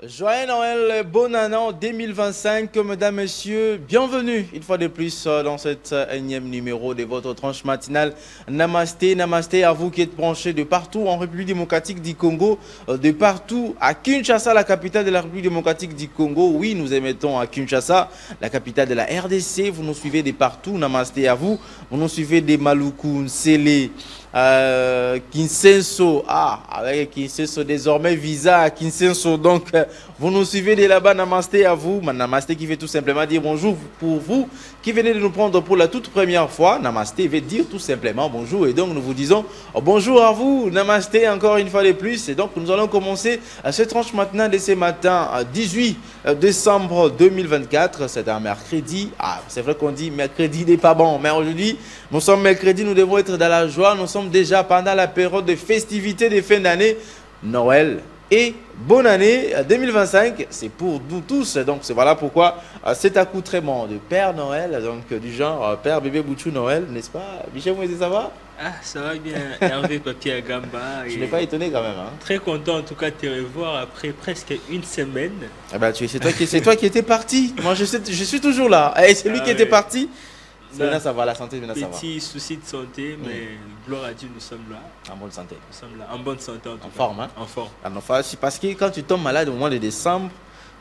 Joyeux Noël, bon année 2025, mesdames, messieurs, bienvenue une fois de plus dans cet énième numéro de votre tranche matinale. Namasté, namasté à vous qui êtes branchés de partout en République démocratique du Congo, de partout à Kinshasa, la capitale de la République démocratique du Congo. Oui, nous émettons à Kinshasa, la capitale de la RDC. Vous nous suivez de partout, namasté à vous. Vous nous suivez des Maluku, Nsele, Kinsenso, avec Kinsenso désormais visa à Kinsenso, donc vous nous suivez de là-bas, namasté à vous, namasté qui veut tout simplement dire bonjour pour vous qui venez de nous prendre pour la toute première fois, namasté veut dire tout simplement bonjour et donc nous vous disons bonjour à vous, namasté encore une fois de plus et donc nous allons commencer ce tranche maintenant de ce matin 18 décembre 2024, c'est un mercredi, c'est vrai qu'on dit mercredi n'est pas bon, mais aujourd'hui nous sommes mercredi, nous devons être dans la joie, nous sommes déjà pendant la période de festivités de fin d'année, Noël et bonne année 2025, c'est pour nous tous, donc c'est voilà pourquoi cet accoutrement de Père Noël, donc du genre Père Bébé Bouchou Noël, n'est-ce pas? Michel Moïse, ça va? Ça va bien, Hervé Papier à Gamba. Je n'ai pas étonné quand même. Hein. Très content en tout cas de te revoir après presque une semaine. Ah bah, c'est toi qui étais parti, moi je suis toujours là, et c'est lui qui était parti. Maintenant ça va, la santé, maintenant ça va. Petit souci de santé, mais gloire à Dieu, nous sommes là. En bonne santé. Nous sommes là, en bonne santé en tout cas. En forme, hein? En forme. Parce que quand tu tombes malade au mois de décembre,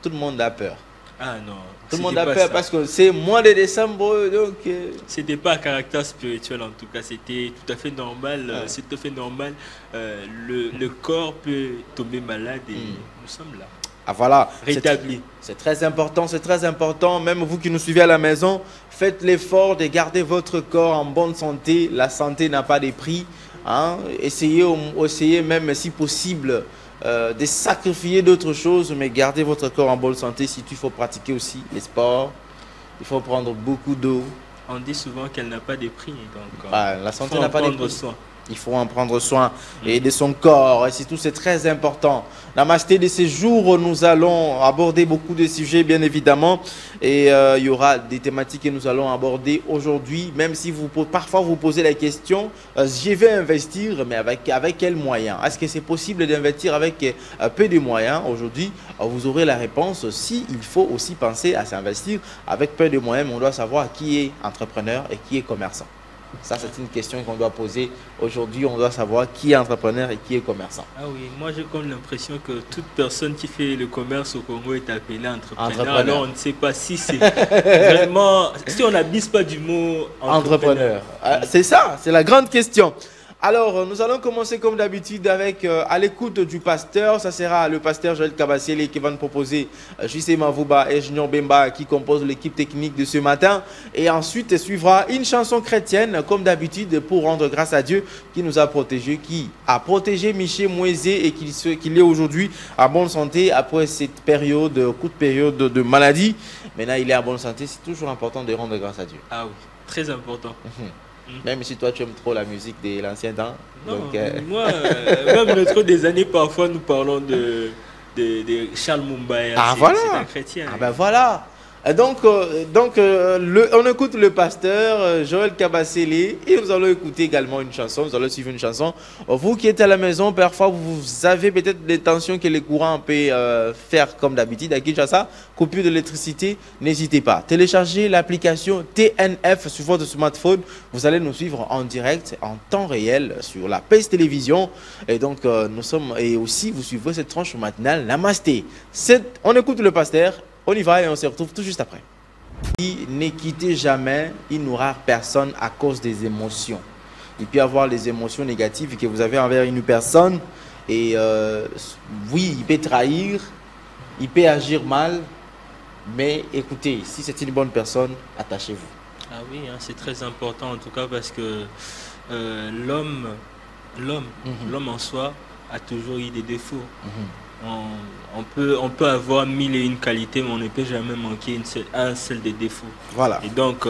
tout le monde a peur. Ah non. Tout le monde a peur parce que c'est mois de décembre, donc... C'était pas à caractère spirituel en tout cas, c'était tout à fait normal. C'est tout à fait normal. Le corps peut tomber malade et nous sommes là. Ah voilà, rétabli. C'est très important, c'est très important. Même vous qui nous suivez à la maison, faites l'effort de garder votre corps en bonne santé. La santé n'a pas de prix. Hein. Essayez même si possible de sacrifier d'autres choses, mais gardez votre corps en bonne santé. Si il faut pratiquer aussi les sports, il faut prendre beaucoup d'eau. On dit souvent qu'elle n'a pas de prix. Donc, la santé n'a pas de prix. Soin. Il faut en prendre soin et de son corps, et surtout c'est très important. Namasté de ces jours, nous allons aborder beaucoup de sujets bien évidemment et il y aura des thématiques que nous allons aborder aujourd'hui, même si parfois vous posez la question, je vais investir, mais avec quels moyens? Est-ce que c'est possible d'investir avec peu de moyens? Aujourd'hui, vous aurez la réponse. Si il faut aussi penser à s'investir avec peu de moyens, mais on doit savoir qui est entrepreneur et qui est commerçant. Ça, c'est une question qu'on doit poser aujourd'hui. On doit savoir qui est entrepreneur et qui est commerçant. Ah oui, moi j'ai comme l'impression que toute personne qui fait le commerce au Congo est appelée entrepreneur. Alors on ne sait pas si c'est vraiment... Si on n'abuse pas du mot entrepreneur. C'est ça, c'est la grande question. Alors, nous allons commencer comme d'habitude avec à l'écoute du pasteur. Ça sera le pasteur Joël Kabassele qui va nous proposer J.C. Mavouba et Junior Bemba qui composent l'équipe technique de ce matin. Et ensuite, suivra une chanson chrétienne comme d'habitude pour rendre grâce à Dieu qui nous a protégés, qui a protégé Michel Moïse et qu'il est aujourd'hui en bonne santé après cette période, courte période de maladie. Maintenant, il est en bonne santé. C'est toujours important de rendre grâce à Dieu. Ah oui, très important. Même si toi tu aimes trop la musique de l'ancien temps. Non, donc, moi, même notre des années, parfois nous parlons de Charles Mumbaya. Ah voilà. C'est un chrétien. Ah ben voilà. Donc, on écoute le pasteur Joël Kabassele et nous allons écouter également une chanson, nous allons suivre une chanson. Vous qui êtes à la maison, parfois vous avez peut-être l'intention que les courants peuvent faire comme d'habitude. À Kinshasa, coupure d'électricité, n'hésitez pas. Téléchargez l'application TNF sur votre smartphone. Vous allez nous suivre en direct, en temps réel sur la PES Télévision. Et donc, et aussi vous suivrez cette tranche matinale Namasté. On écoute le pasteur. On y va et on se retrouve tout juste après. Ne quittez jamais, il n'aura personne à cause des émotions. Il peut y avoir les émotions négatives que vous avez envers une personne. Et oui, il peut trahir, il peut agir mal. Mais écoutez, si c'est une bonne personne, attachez-vous. Ah oui, hein, c'est très important en tout cas parce que l'homme en soi a toujours eu des défauts. On peut avoir mille et une qualités, mais on ne peut jamais manquer un seul des défauts. Voilà. Et donc,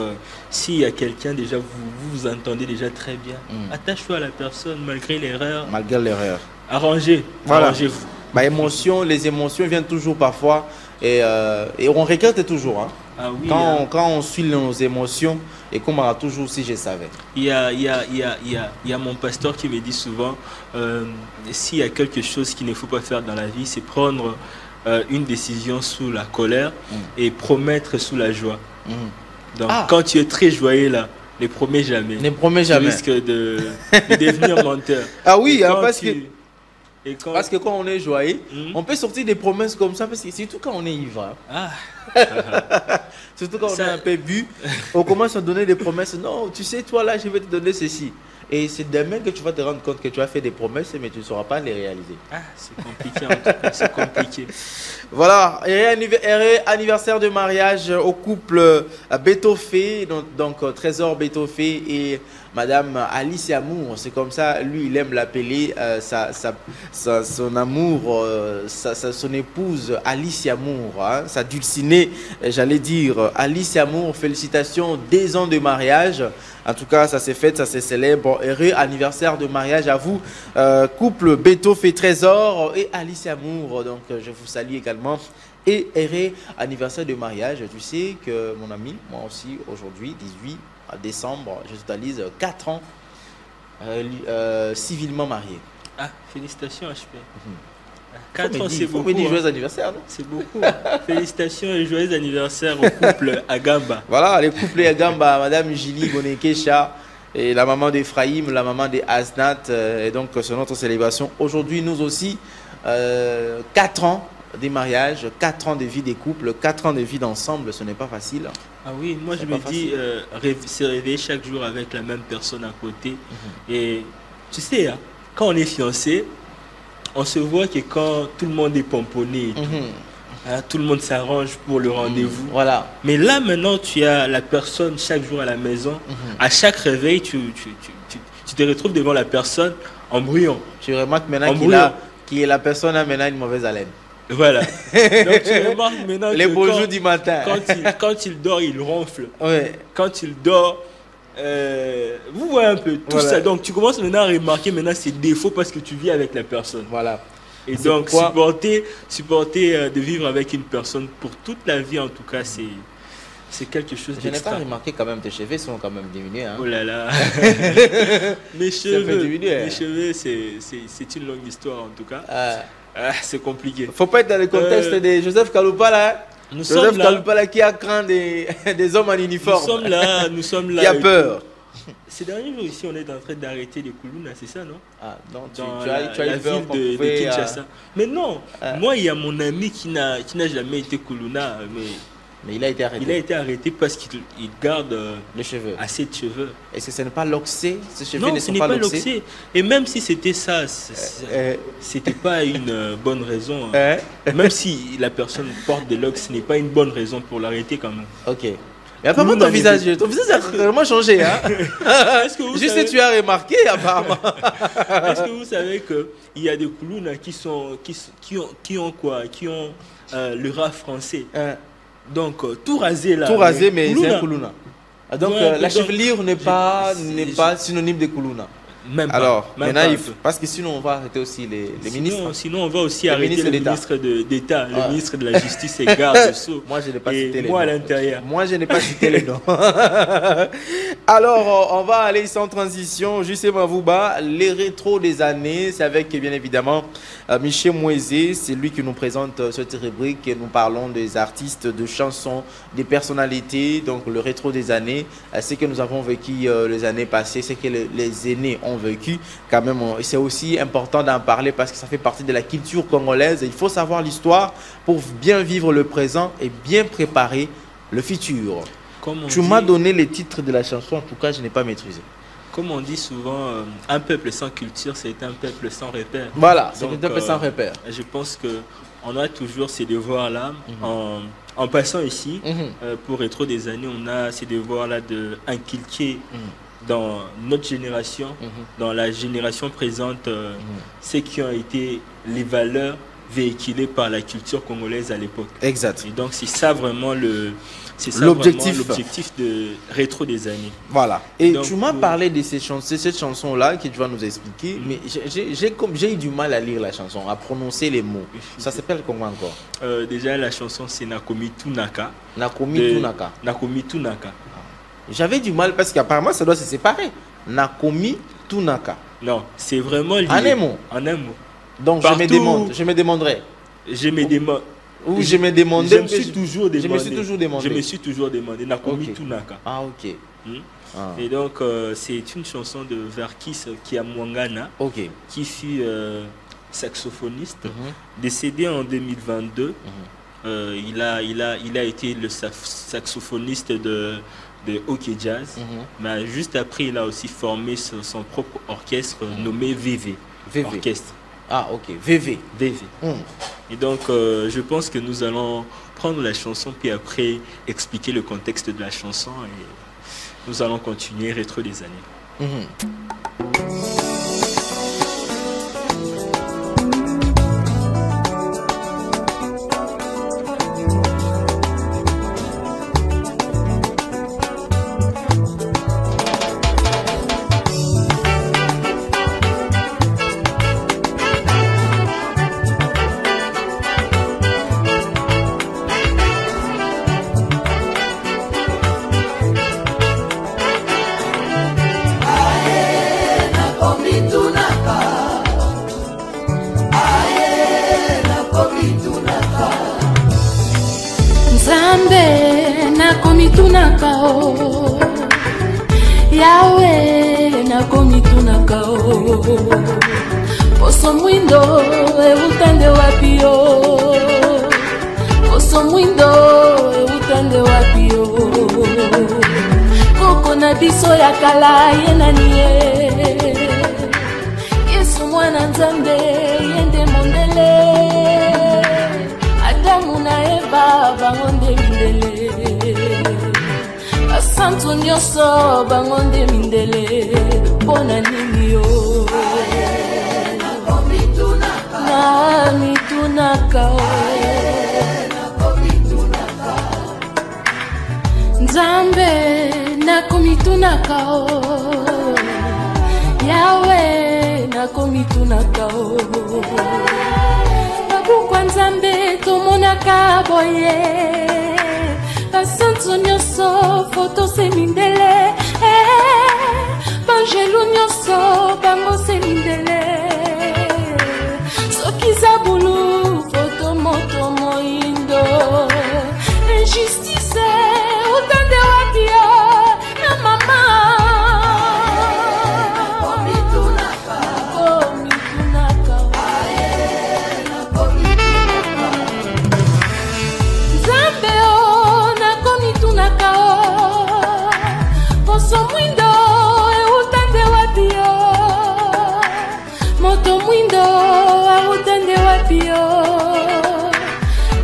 s'il y a quelqu'un, déjà, vous entendez déjà très bien. Attache-toi à la personne malgré l'erreur. Malgré l'erreur. Arrangez. Voilà. Arrangez-vous. Les émotions viennent toujours parfois et on regrette toujours. Hein. Ah oui, quand on suit nos émotions et qu'on m'a toujours si je savais. Il y a mon pasteur qui me dit souvent s'il y a quelque chose qu'il ne faut pas faire dans la vie, c'est prendre une décision sous la colère et promettre sous la joie. Donc, Ah. quand tu es très joyeux là, ne promets jamais. Ne promets jamais. Tu risques de devenir menteur. Ah oui, Et hein, quand parce tu- que... et quand- Parce que quand on est joyeux, Mhm. on peut sortir des promesses comme ça, parce que surtout quand on est ivre. Hein. Ah, Surtout quand on Ça- a un peu bu, on commence à donner des promesses. Non, tu sais, toi là, je vais te donner ceci. Et c'est demain que tu vas te rendre compte que tu as fait des promesses, mais tu ne sauras pas les réaliser. c'est compliqué en tout cas, c'est compliqué. Voilà, heureux anniversaire de mariage au couple Bétofé, donc Trésor Bétofé et Madame Alice Amour. C'est comme ça, lui, il aime l'appeler son amour, son épouse Alice Amour, hein, sa dulcinée, j'allais dire Alice Amour. Félicitations, 2 ans de mariage. En tout cas, ça s'est fait, ça s'est célèbre. Heureux anniversaire de mariage à vous, couple Bétofé Trésor et Alice Amour. Donc, je vous salue également. Et heureux anniversaire de mariage. Tu sais que mon ami, moi aussi, aujourd'hui, 18 décembre, je totalise 4 ans civilement marié. Ah, félicitations HP. 4 4 ans, c'est Il faut beaucoup. me dire hein. joyeux anniversaire, non? C'est beaucoup. Félicitations et joyeux anniversaire au couple Agamba. Voilà, les couples Agamba, Madame Gili Gonekesha et la maman d'Ephraïm, la maman d'Aznat. Et donc, c'est notre célébration. Aujourd'hui, nous aussi, 4 ans des mariages, 4 ans de vie des couples, 4 ans de vie d'ensemble, ce n'est pas facile. Ah oui, moi je C'est me pas dis, se réveiller chaque jour avec la même personne à côté. Et tu sais, hein, quand on est fiancé, on se voit que quand tout le monde est pomponné, et tout, hein, tout le monde s'arrange pour le rendez-vous. Voilà. Mais là maintenant, tu as la personne chaque jour à la maison. À chaque réveil, tu te retrouves devant la personne en bruyant. Tu remarques En maintenant bruyant. la personne a maintenant une mauvaise haleine. Voilà. Donc tu remarques maintenant Les que beaux quand- jours du matin. quand il dort, il ronfle. Ouais. Quand il dort, vous voyez un peu tout Voilà. ça. Donc tu commences maintenant à remarquer maintenant ses défauts parce que tu vis avec la personne. Voilà. Et C'est donc pourquoi- supporter de vivre avec une personne pour toute la vie en tout cas, c'est quelque chose Je n'ai pas d'extra. remarqué quand même, tes cheveux sont quand même diminués. Hein. Oh là là. Mes fait cheveux, diminuer, hein. mes cheveux, c'est une longue histoire en tout cas. C'est compliqué. Faut pas être dans le contexte de Joseph Kaloupa là. Hein. Nous Joseph sommes là. Kaloupa là qui a craint des hommes en Nous uniforme. sommes là, nous sommes là. Qui a et peur. tout. Ces derniers jours ici, on est en train d'arrêter les Koulouna, c'est ça, non? Ah, non, tu Dans as la eu peur ville qu'on de pouvait, Kinshasa. Mais non, moi, il y a mon ami qui n'a jamais été Koulouna, mais il a été arrêté. il a été arrêté parce qu'il garde Les cheveux. assez de cheveux. Est-ce que ce n'est pas l'oxé? Ces cheveux Non, ne ce sont n'est pas pas l'oxé. l'oxé. Et même si c'était ça, c'était pas une bonne raison. Hein? Même si la personne porte des locks, ce n'est pas une bonne raison pour l'arrêter quand même. Ok. Mais apparemment, ton visage a vraiment changé. Hein? Est-ce que vous Juste savez- tu as remarqué, apparemment. Est-ce que vous savez qu'il y a des Koulouna qui ont le rap français? Hein? Donc, tout rasé là. Tout rasé, mais c'est Koulouna, un Koulouna. Ah, donc, Ouais, la donc, chevelure n'est pas je- synonyme de Koulouna. Même pas. Alors, même maintenant, pas un peu. parce que sinon, on va arrêter aussi les ministres. Sinon, on va aussi Les arrêter ministres le d'État. ministre d'État, le Ah. ministre de la Justice et garde sceaux. Moi, je n'ai pas Et cité les moi, à noms. l'intérieur. Moi, je n'ai pas cité les noms. Alors, on va aller sans transition. Juste Mavouba, les rétros des années. C'est avec, bien évidemment, Michel Mouezé. C'est lui qui nous présente cette rubrique. Et nous parlons des artistes, de chansons, des personnalités. Donc, le rétro des années. Ce que nous avons vécu les années passées, ce que les aînés ont vécu. Quand même, c'est aussi important d'en parler parce que ça fait partie de la culture congolaise. Il faut savoir l'histoire pour bien vivre le présent et bien préparer le futur. Tu m'as donné les titres de la chanson, en tout cas, je n'ai pas maîtrisé. Comme on dit souvent, un peuple sans culture, c'est un peuple sans repère. Voilà, c'est un Donc, peuple sans repère. Je pense qu'on a toujours ces devoirs-là. En passant ici, pour Rétro des années, on a ces devoirs-là d'inculquer dans notre génération, dans la génération présente, ce qui ont été les valeurs véhiculées par la culture congolaise à l'époque. Exact. Et donc, c'est ça vraiment l'objectif de Rétro des années. Voilà. Et donc, tu m'as parlé de cette chanson-là que tu vas nous expliquer, mais j'ai eu du mal à lire la chanson, à prononcer les mots. Ça s'appelle comment encore? Déjà, la chanson, c'est Nakomi Tunaka. Nakomi Tunaka. Nakomi Tunaka. J'avais du mal parce qu'apparemment, ça doit se séparer. Nakomi Tunaka. Non, c'est vraiment lié. En un mot. En un mot. Donc, Partout. je me demanderai. Ou je me demandais. Je me suis toujours demandé. Je me suis toujours demandé. Je me suis toujours demandé. Nakomi Ok. Tunaka. Ah, ok. Ah. Et donc, c'est une chanson de Verkis Kiamwangana, Ok. qui fut saxophoniste, décédé en 2022. Il a été le saxophoniste de OK Jazz, mais juste après, il a aussi formé son propre orchestre nommé VV. VV. Orchestre. Ah, ok. VV. VV. Et donc, je pense que nous allons prendre la chanson, puis après expliquer le contexte de la chanson, et nous allons continuer Rétro des années. Yawe nakomi tunaka poso mwindo eutande wapi yo, poso mwindo eutande wapi yo, koko na biso ya kala ye nani ye, Yesu mwana Nzambe yende mondele, Adamu na Eva bango nde mindele, Santo nyonso bango nde mindele, pona nini yo na mitunaka Nzambe nakomitunaka Yawe nakomitunaka babukwa Nzambe tomonaka boye, Santo nyonso foto se mindele, Banjelu nyonso bango se mindele, soki zabulu foto moto moindo, injustice utande wapi yo na mama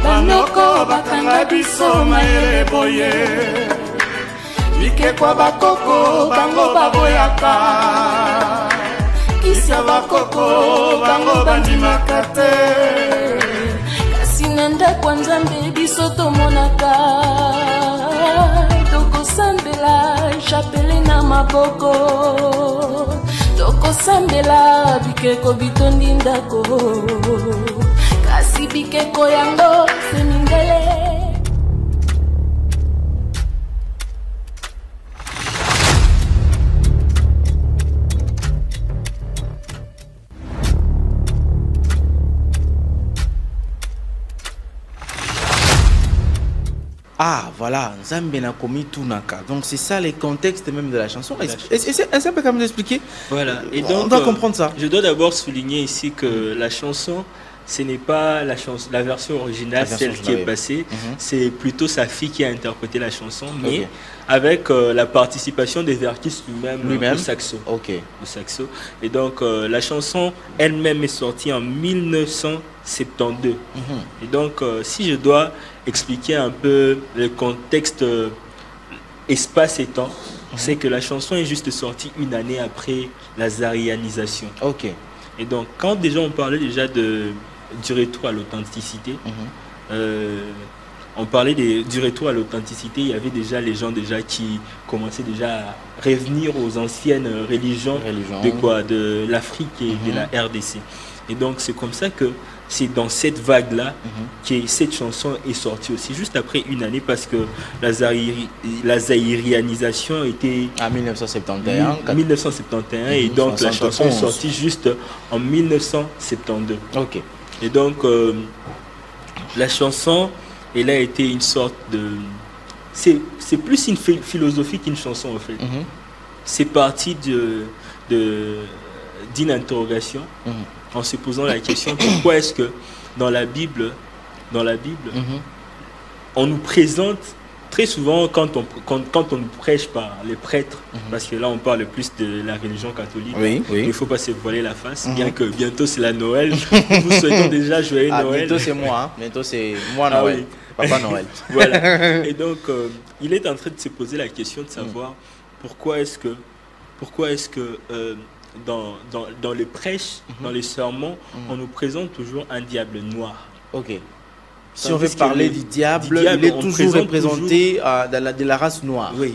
banoko bakanga biso mayele boye, bikekwa bakoko bango baboyaka, kisa bakoko bango bandimaka te, kasi na ndako Nzambe biso tomonaka, tokosambela chapele na maboko, tokosambela bikeko bitondi ndako, kasi bikeko yango se mindele. Ah, voilà, Nzambe nakomi tunaka. Donc c'est ça les contextes même de la chanson. Est-ce qu'on peut quand même expliquer? Voilà. Et donc, on doit comprendre ça. Je dois d'abord souligner ici que la chanson, ce n'est pas la version originale, celle qui est passée. C'est plutôt sa fille qui a interprété la chanson, mais avec la participation de Verkis lui-même au saxo. Le saxo. Et donc, la chanson elle-même est sortie en 1972. Et donc, si je dois expliquer un peu le contexte espace et temps, c'est que la chanson est juste sortie une année après la zarianisation. Et donc, quand déjà on parlait déjà du retour à l'authenticité, on parlait du retour à l'authenticité, il y avait déjà les gens qui commençaient déjà à revenir aux anciennes religions de l'Afrique et de la RDC. Et donc c'est comme ça que c'est dans cette vague-là que cette chanson est sortie aussi, juste après une année, parce que la zaïrianisation était en 1971. 1971 et donc la chanson est sortie juste en 1972. Et donc, la chanson, elle a été une sorte de... C'est plus une philosophie qu'une chanson, en fait. C'est parti d'une interrogation, en se posant la question, pourquoi est-ce que dans la Bible, on nous présente très souvent, quand on nous prêche par les prêtres, parce que là on parle plus de la religion catholique, il ne faut pas se voiler la face, bien que bientôt c'est la Noël. Nous souhaitons déjà joyeux Noël. Bientôt c'est moi, hein. Bientôt c'est moi Noël, Papa Noël. Voilà. Et donc il est en train de se poser la question de savoir pourquoi est-ce que dans les prêches, dans les sermons, on nous présente toujours un diable noir. Ok. Si on veut parler du diable, il est toujours représenté de la race noire. Oui,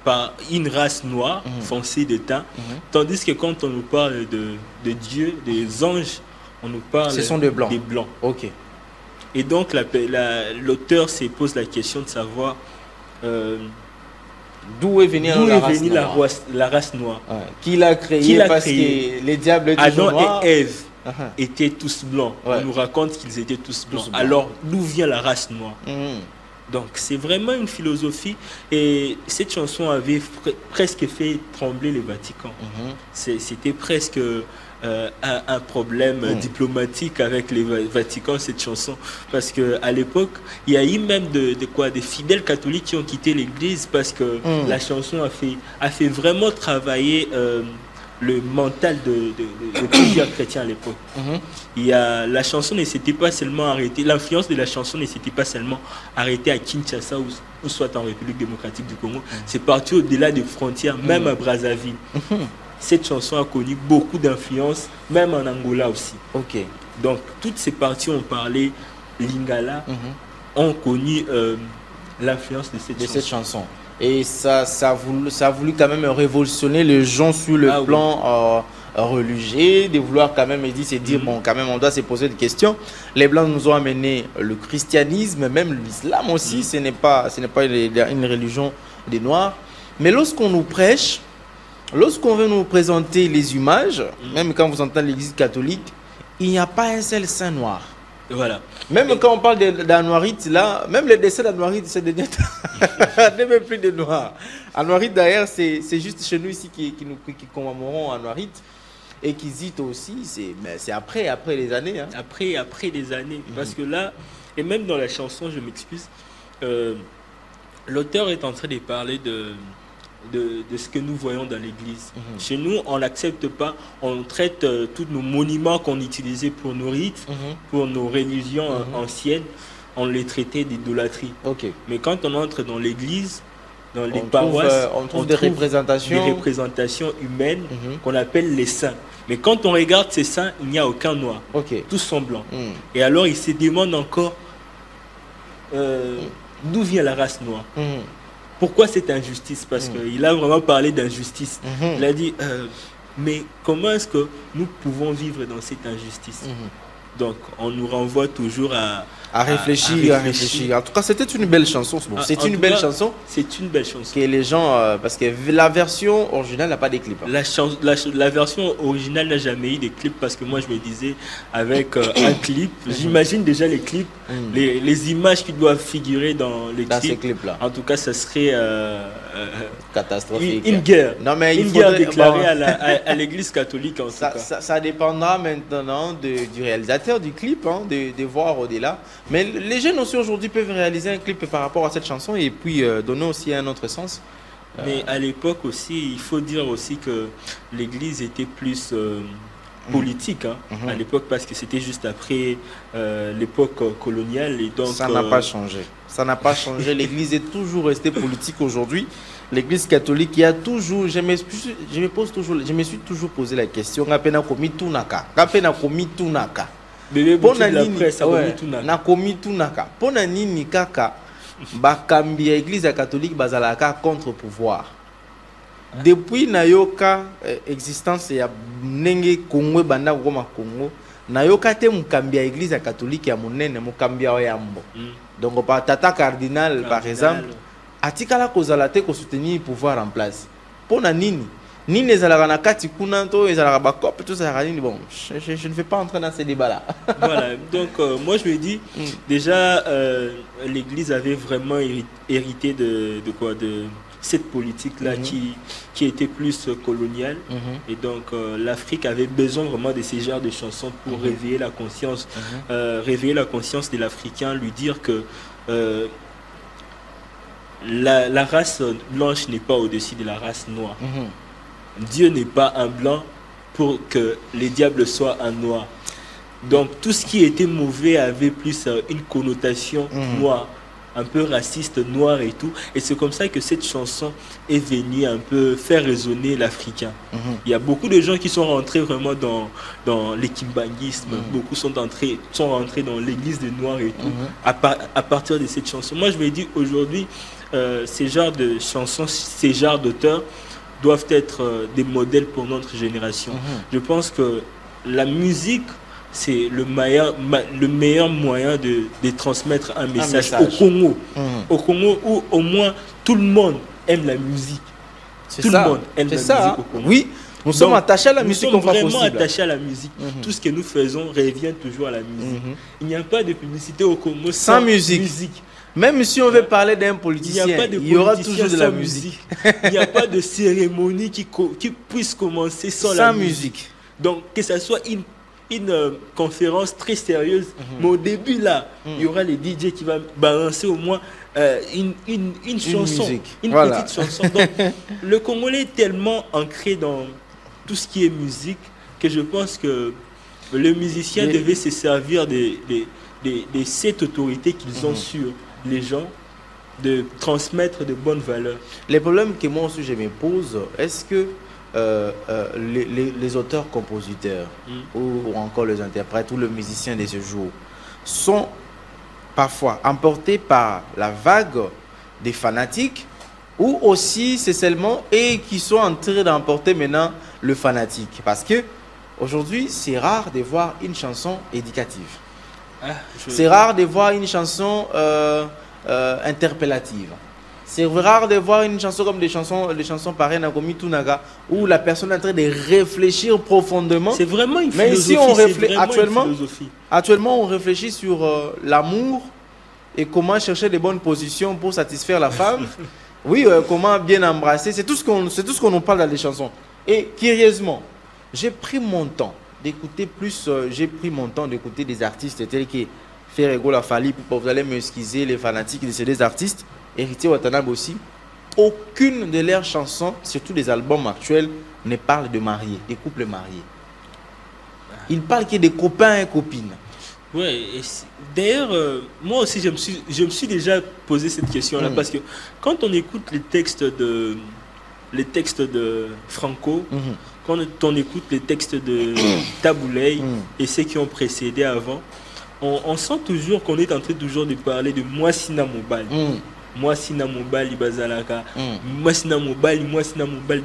par une race noire, foncée de teint. Tandis que quand on nous parle de Dieu, des anges, on nous parle des blancs. Ok. Et donc l'auteur se pose la question de savoir d'où est venue la race noire. Ouais. Qui l'a créé parce que les diables étaient noirs. Adam et Ève étaient tous blancs. On nous raconte qu'ils étaient tous blancs. Alors, d'où vient la race noire? Donc, c'est vraiment une philosophie. Et cette chanson avait presque fait trembler le Vatican. C'était presque un problème diplomatique avec le Vatican, cette chanson. Parce qu'à l'époque, il y a eu même des fidèles catholiques qui ont quitté l'église parce que la chanson a fait vraiment travailler le mental de plusieurs chrétiens à l'époque. La chanson ne s'était pas seulement arrêtée, l'influence de la chanson ne s'était pas seulement arrêtée à Kinshasa ou soit en République démocratique du Congo, c'est parti au-delà des frontières, même à Brazzaville. Cette chanson a connu beaucoup d'influence, même en Angola aussi. Donc toutes ces parties ont parlé Lingala, ont connu l'influence de cette chanson. Et ça a voulu quand même révolutionner les gens sur le plan religieux, de vouloir quand même se dire, bon, quand même, on doit se poser des questions. Les Blancs nous ont amené le christianisme, même l'islam aussi, ce n'est pas une religion des Noirs. Mais lorsqu'on nous prêche, lorsqu'on veut nous présenter les images, même quand vous entendez l'église catholique, il n'y a pas un seul saint noir. Voilà. Même quand on parle d'Anouarite, là, même les décès d'Anouarite, c'est des même plus de noirs. Anouarite, d'ailleurs, c'est juste chez nous ici qui commémorons Anouarite. Et qui zite aussi, c'est après les années. Hein. Après les années. Parce que là, et même dans la chanson, je m'excuse, l'auteur est en train de parler de ce que nous voyons dans l'église. Chez nous, on n'accepte pas, on traite tous nos monuments qu'on utilisait pour nos rites, pour nos religions anciennes, on les traitait d'idolâtrie. Mais quand on entre dans l'église, dans les paroisses, on trouve des représentations humaines qu'on appelle les saints. Mais quand on regarde ces saints, il n'y a aucun noir. Tous sont blancs. Et alors, il se demande encore d'où vient la race noire. Pourquoi cette injustice? Parce qu'il a vraiment parlé d'injustice. Il a dit, mais comment est-ce que nous pouvons vivre dans cette injustice? Donc, on nous renvoie toujours à réfléchir. En tout cas, c'était une belle chanson. Bon, c'est une belle chanson. C'est une belle chanson. Que les gens, parce que la version originale n'a pas de clip. La version originale n'a jamais eu de clip parce que moi, je me disais, avec un clip, j'imagine déjà les clips, les images qui doivent figurer dans les clips. Ces clips-là. En tout cas, ça serait catastrophique. Une guerre. Non, mais une guerre déclarée à l'église catholique. En tout cas. Ça dépendra maintenant du réalisateur du clip, hein, de voir au-delà. Mais les jeunes aussi aujourd'hui peuvent réaliser un clip par rapport à cette chanson et puis donner aussi un autre sens. Mais à l'époque aussi, il faut dire aussi que l'église était plus politique à l'époque parce que c'était juste après l'époque coloniale. Et donc, ça n'a pas changé. Ça n'a pas changé. L'église est toujours restée politique aujourd'hui. L'église catholique, il y a toujours, je me suis toujours posé la question, bébé boutique la presse na komi tunaka pona nini kaka bakambi ya église catholique bazalaka contre pouvoir depuis nayoka existence ya nenge Congo banda koma Congo nayoka te mukambi ya église catholique ya monene mukambi ya yambo donc pa tata cardinal par exemple atikala kozala te ko soutenir pouvoir en place pona nini ni les alaranakati kunanto, les alabakop, tout ça. Bon, je ne vais pas entrer dans ces débats-là. Voilà, donc moi je me dis, déjà, l'Église avait vraiment hérité de quoi, de cette politique-là qui était plus coloniale. Et donc l'Afrique avait besoin vraiment de ces genres de chansons pour réveiller la conscience, de l'Africain, lui dire que la race blanche n'est pas au-dessus de la race noire. Dieu n'est pas un blanc pour que les diables soient un noir. Donc tout ce qui était mauvais avait plus une connotation noire, un peu raciste, noir et tout. Et c'est comme ça que cette chanson est venue un peu faire résonner l'Africain. Il y a beaucoup de gens qui sont rentrés vraiment dans l'équimbanguisme. Beaucoup sont rentrés dans l'église des Noirs et tout, à partir de cette chanson. Moi, je me dis aujourd'hui, ces genres de chansons, ces genres d'auteurs doivent être des modèles pour notre génération. Je pense que la musique, c'est le meilleur moyen de transmettre un message au Congo. Au Congo, où au moins tout le monde aime la musique. Tout le monde aime la musique au Congo. Oui, nous sommes attachés à la musique. Nous sommes vraiment attachés à la musique. Tout ce que nous faisons revient toujours à la musique. Il n'y a pas de publicité au Congo sans musique. Même si on veut parler d'un politicien, il y aura toujours de la musique. Il n'y a pas de cérémonie qui puisse commencer sans la musique. Donc, que ce soit une conférence très sérieuse, mais au début, là, il y aura les DJ qui vont balancer au moins une chanson, une petite chanson. Donc, le Congolais est tellement ancré dans tout ce qui est musique que je pense que le musicien devait se servir de cette autorité qu'ils ont sur les gens, de transmettre de bonnes valeurs. Les problèmes que moi aussi je me pose, est-ce que les auteurs-compositeurs ou encore les interprètes ou les musiciens de ce jour sont parfois emportés par la vague des fanatiques, ou aussi c'est seulement eux qui sont en train d'emporter maintenant le fanatique? Parce que aujourd'hui c'est rare de voir une chanson éducative. C'est rare de voir une chanson interpellative. C'est rare de voir une chanson comme des chansons pareilles comme Tunaga, où la personne est en train de réfléchir profondément. C'est vraiment une philosophie. Mais si on réfléchit actuellement, on réfléchit sur l'amour et comment chercher des bonnes positions pour satisfaire la femme. Oui, comment bien embrasser. C'est tout ce qu'on nous parle dans les chansons. Et curieusement, j'ai pris mon temps d'écouter des artistes tels que Ferrego La Fali, vous allez m'excuser les fanatiques de ces deux artistes, Héritier Watanabe aussi. Aucune de leurs chansons, surtout des albums actuels, ne parle de mariés, des couples mariés. Ils parlent que des copains et copines. Ouais, d'ailleurs, moi aussi je me suis déjà posé cette question-là, parce que quand on écoute les textes de Franco, quand on écoute les textes de Taboulay et ceux qui ont précédé avant, on sent toujours qu'on est en train toujours de parler de Mwasina Mobali. Mwasina Mobali Bazalaka. Mwasina Mobali.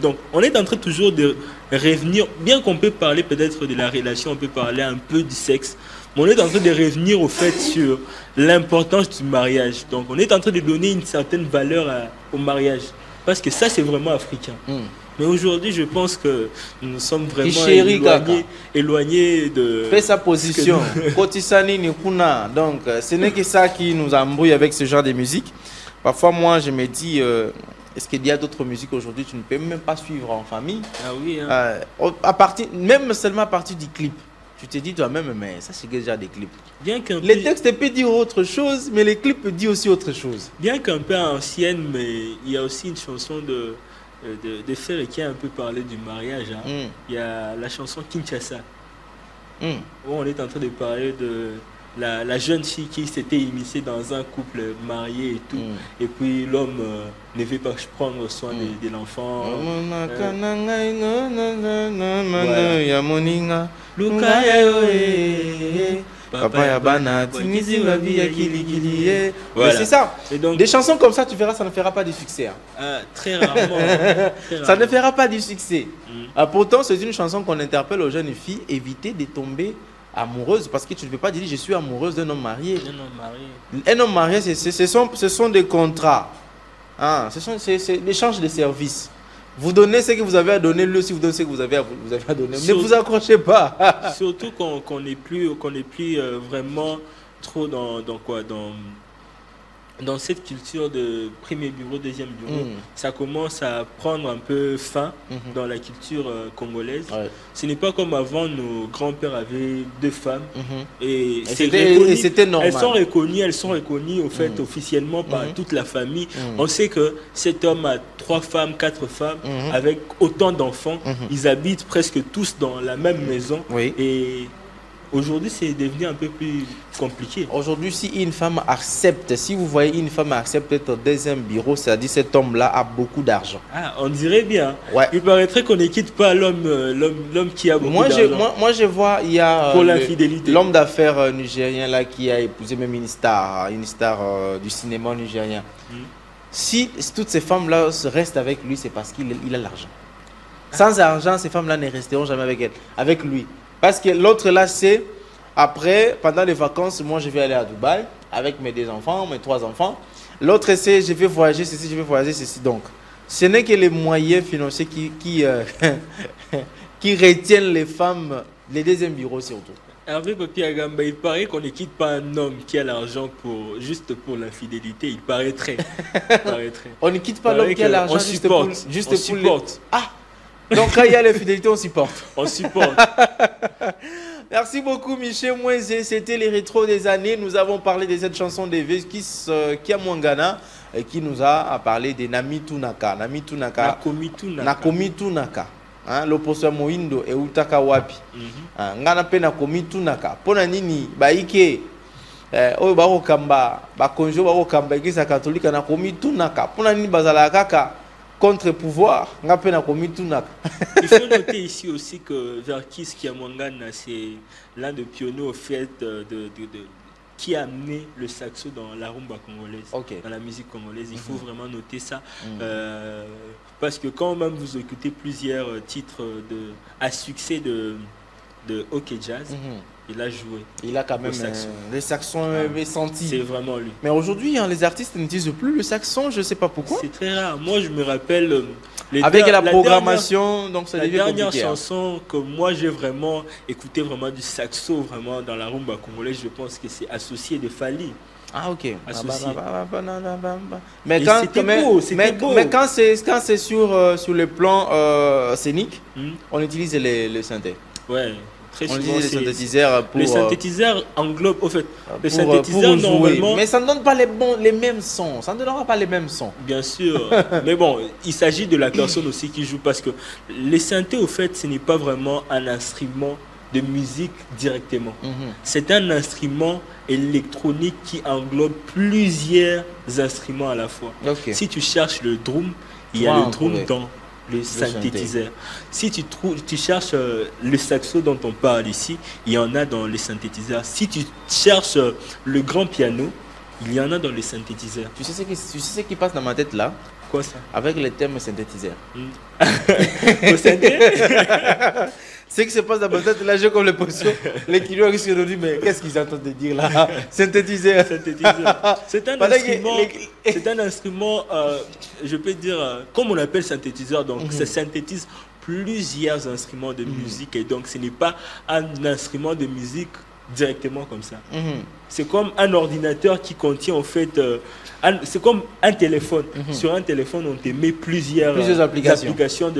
Donc, on est en train toujours de revenir, bien qu'on peut parler peut-être de la relation, on peut parler un peu du sexe, mais on est en train de revenir au fait sur l'importance du mariage. Donc, on est en train de donner une certaine valeur au mariage. Parce que ça, c'est vraiment africain. Mais aujourd'hui, je pense que nous sommes vraiment éloignés de... Fait sa position. Kotisani Nikuna. Donc, ce n'est que ça qui nous embrouille avec ce genre de musique. Parfois, moi, je me dis, est-ce qu'il y a d'autres musiques aujourd'hui tu ne peux même pas suivre en famille? Ah oui. Même seulement à partir du clip. Tu te dis toi-même, mais ça, c'est déjà des clips. Les textes peuvent dire autre chose, mais les clips peuvent dire aussi autre chose. Bien qu'un peu ancienne, mais il y a aussi une chanson de Ferre qui a un peu parlé du mariage. Il y a la chanson Kinshasa, où on est en train de parler de la jeune fille qui s'était immiscée dans un couple marié et tout. Et puis l'homme ne veut pas prendre soin de l'enfant. Voilà. C'est ça. Donc, des chansons comme ça, tu verras, ça ne fera pas du succès. Très rarement. Ça ne fera pas du succès. Pourtant, c'est une chanson qu'on interpelle aux jeunes filles, éviter de tomber amoureuse, parce que tu ne peux pas dire je suis amoureuse d'un homme marié. Un homme marié, ce sont des contrats. C'est l'échange de services. Vous donnez ce que vous avez à donner, lui aussi vous donnez ce que vous avez à donner. Ne Surtout- vous accrochez pas. Surtout qu'on n'est plus, vraiment trop dans cette culture de premier bureau, deuxième bureau. Ça commence à prendre un peu fin dans la culture congolaise. Ouais. Ce n'est pas comme avant, nos grands-pères avaient 2 femmes. Et c'était normal. Elles sont reconnues au fait officiellement par toute la famille. On sait que cet homme a 3 femmes, 4 femmes, avec autant d'enfants. Ils habitent presque tous dans la même maison. Oui. Et aujourd'hui, c'est devenu un peu plus compliqué. Aujourd'hui, si une femme accepte, si vous voyez une femme accepte être deuxième bureau, c'est-à-dire cet homme-là a beaucoup d'argent. Ah, on dirait bien. Ouais. Il paraîtrait qu'on ne quitte pas l'homme qui a beaucoup d'argent. Moi, je vois, il y a Pour l'infidélité. l'homme d'affaires nigérien là qui a épousé même une star du cinéma nigérien. Si toutes ces femmes-là restent avec lui, c'est parce qu'il a l'argent. Sans argent, ces femmes-là ne resteront jamais avec lui. Parce que l'autre là, c'est après, pendant les vacances, moi je vais aller à Dubaï avec mes 2 enfants, mes 3 enfants. L'autre c'est je vais voyager ceci, je vais voyager ceci. Donc, ce n'est que les moyens financiers qui retiennent les femmes, les deuxièmes bureaux surtout. Hervé Papi Agamba, il paraît qu'on ne quitte pas un homme qui a l'argent juste pour l'infidélité. Il paraîtrait. On ne quitte pas l'homme qui a l'argent juste pour supporte. Ah, donc quand il y a l'infidélité, on supporte. On supporte. Merci beaucoup Michel Mouezé, c'était les rétros des années. Nous avons parlé de cette chanson de Kia Mwangana qui nous a parlé de Nami Tunaka. Nakomi Tunaka. L'opposé Moindo et Utaka Wapi. Ngana pe Nakomi Tunaka. Pona nini baike oyo bako kamba bakonjo bako kamba Église catholique Nakomi Tunaka. Pona nini bazala kaka contre-pouvoir, il faut noter ici aussi que Verkis Kiamwangana, c'est l'un des pionniers au fait qui a amené le saxo dans la rumba congolaise, dans la musique congolaise. Il faut vraiment noter ça. Parce que quand même vous écoutez plusieurs titres à succès de hockey jazz, il a joué. Il a quand même le saxon senti. C'est vraiment lui. Mais aujourd'hui, les artistes n'utilisent plus le saxon, je ne sais pas pourquoi. C'est très rare. Moi, je me rappelle... Avec la programmation, donc ça devient compliqué. La dernière chanson que moi, j'ai vraiment écouté vraiment du saxo vraiment dans la rumba congolaise, je pense que c'est Associé de Fali. Ah ok. Associé. Mais quand c'est sur le plan scénique, on utilise les synthés. Ouais. On utilise les synthétiseurs pour... Les synthétiseurs englobent, au fait, les synthétiseurs normalement... Mais ça ne donne pas les mêmes sons, ça ne donnera pas les mêmes sons. Bien sûr, mais bon, il s'agit de la personne aussi qui joue, parce que les synthés, au fait, ce n'est pas vraiment un instrument de musique directement. C'est un instrument électronique qui englobe plusieurs instruments à la fois. Si tu cherches le drum, il y a le drum dans le synthétiseur. Si tu cherches le saxo dont on parle ici, il y en a dans les synthétiseurs. Si tu cherches le grand piano, il y en a dans les synthétiseurs. Tu sais ce qui passe dans ma tête là? Quoi ça? Avec les thèmes synthétiseurs. Au synthé. Ce qui se passe dans ma tête là, j'ai comme l'impression, les clients qui se disent, mais qu'est-ce qu'ils entendent dire là? Synthétiseur. C'est un instrument, je peux dire, comme on appelle synthétiseur, donc ça synthétise plusieurs instruments de musique, et donc ce n'est pas un instrument de musique directement comme ça. C'est comme un ordinateur qui contient en fait, c'est comme un téléphone. Sur un téléphone, on te met plusieurs applications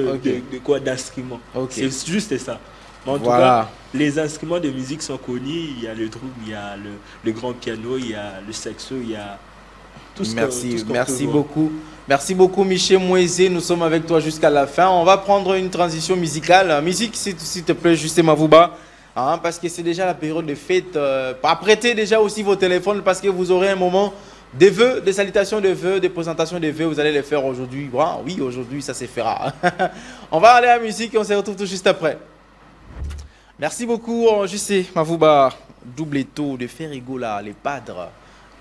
d'instruments. C'est juste ça. Mais en tout cas, les instruments de musique sont connus. Il y a le drum, il y a le grand piano, il y a le saxo, il y a tout ce merci beaucoup. Merci beaucoup Michel Mouezé, nous sommes avec toi jusqu'à la fin. On va prendre une transition musicale. Musique, s'il te plaît, Justin Mavouba. Parce que c'est déjà la période de fête. Apprêtez déjà aussi vos téléphones, parce que vous aurez un moment des vœux, des salutations de vœux, des présentations de vœux. Vous allez les faire aujourd'hui. Oui, aujourd'hui, ça se fera. On va aller à la musique et on se retrouve tout juste après. Merci beaucoup, Justin Mavouba. Double taux de Ferrigola, les padres.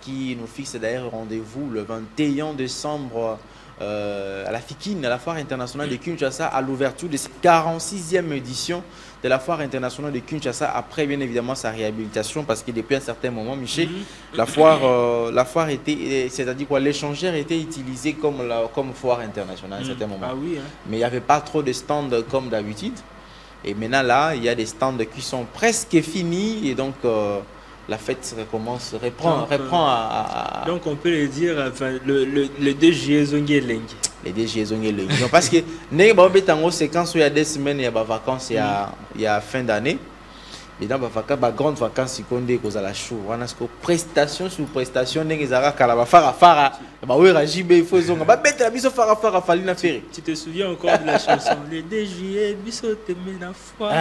qui nous fixe d'ailleurs rendez-vous le 21 décembre à la FIKIN, à la Foire internationale de Kinshasa, à l'ouverture de cette 46e édition de la Foire internationale de Kinshasa, après bien évidemment sa réhabilitation, parce que depuis un certain moment, Michel, la foire était, c'est-à-dire quoi, l'échangeur était utilisé comme foire internationale à un certain moment. Ah oui, hein. Mais il n'y avait pas trop de stands comme d'habitude. Et maintenant là, il y a des stands qui sont presque finis et donc la fête reprend à... Donc on peut le dire, enfin, le 2 juillet, Zongué Leng. Les 2 juillet, Zongué Leng. Parce que c'est quand il y a des semaines, il y a des vacances, il y a fin d'année. Et dans les grandes vacances, il y a la chou. On a prestation sur prestation, il y a Tu te souviens encore de la chanson Le 2 juillet, Bissot te met la foi.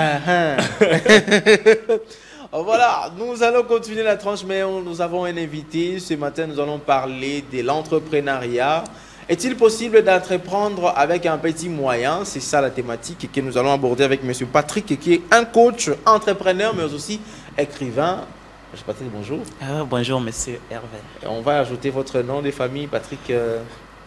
Voilà, nous allons continuer la tranche, mais nous avons un invité. Ce matin, nous allons parler de l'entrepreneuriat. Est-il possible d'entreprendre avec un petit moyen? C'est ça la thématique que nous allons aborder avec M. Patrick, qui est un coach, entrepreneur, mais aussi écrivain. M. Patrick, bonjour. Bonjour, monsieur Hervé. On va ajouter votre nom de famille, Patrick.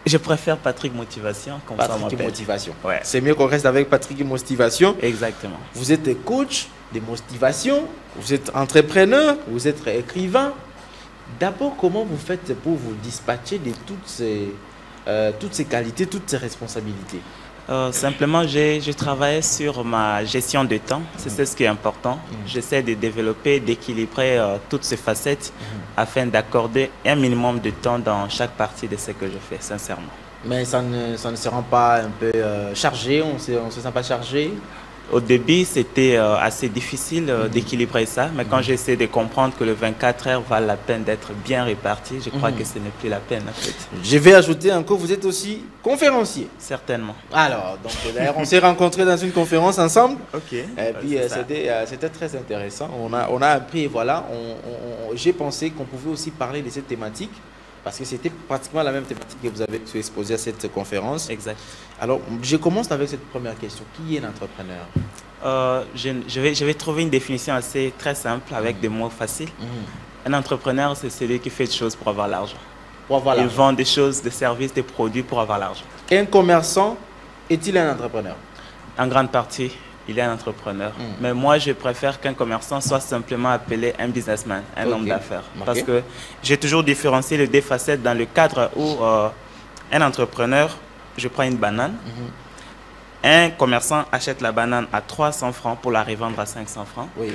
Je préfère Patrick Motivation, comme Patrick ça on m'appelle. Motivation. Ouais. C'est mieux qu'on reste avec Patrick Motivation. Exactement. Vous êtes coach de motivation, vous êtes entrepreneur, vous êtes écrivain. D'abord, comment vous faites pour vous dispatcher de toutes ces qualités, toutes ces responsabilités? Simplement, j'ai travaillé sur ma gestion de temps. C'est ce qui est important. J'essaie de développer, d'équilibrer toutes ces facettes afin d'accorder un minimum de temps dans chaque partie de ce que je fais, sincèrement. Mais ça ne se rend pas un peu chargé, on se sent pas chargé? Au début, c'était assez difficile d'équilibrer ça, mais quand j'essaie de comprendre que le 24 heures valent la peine d'être bien réparti, je crois que ce n'est plus la peine en fait. Je vais ajouter encore, vous êtes aussi conférencier. Certainement. Alors, donc d'ailleurs, on s'est rencontrés dans une conférence ensemble. Ok. Et puis c'était très intéressant. On a appris, et voilà, j'ai pensé qu'on pouvait aussi parler de cette thématique. Parce que c'était pratiquement la même thématique que vous avez exposée à cette conférence. Exact. Alors, je commence avec cette première question. Qui est l'entrepreneur? Je vais trouver une définition assez très simple avec des mots faciles. Un entrepreneur, c'est celui qui fait des choses pour avoir l'argent. Il vend des choses, des services, des produits pour avoir l'argent. Un commerçant est-il un entrepreneur? En grande partie, il est un entrepreneur. Mais moi, je préfère qu'un commerçant soit simplement appelé un businessman, un homme d'affaires. Parce que j'ai toujours différencié les deux facettes dans le cadre où un entrepreneur, je prends une banane, un commerçant achète la banane à 300 francs pour la revendre à 500 francs. Oui.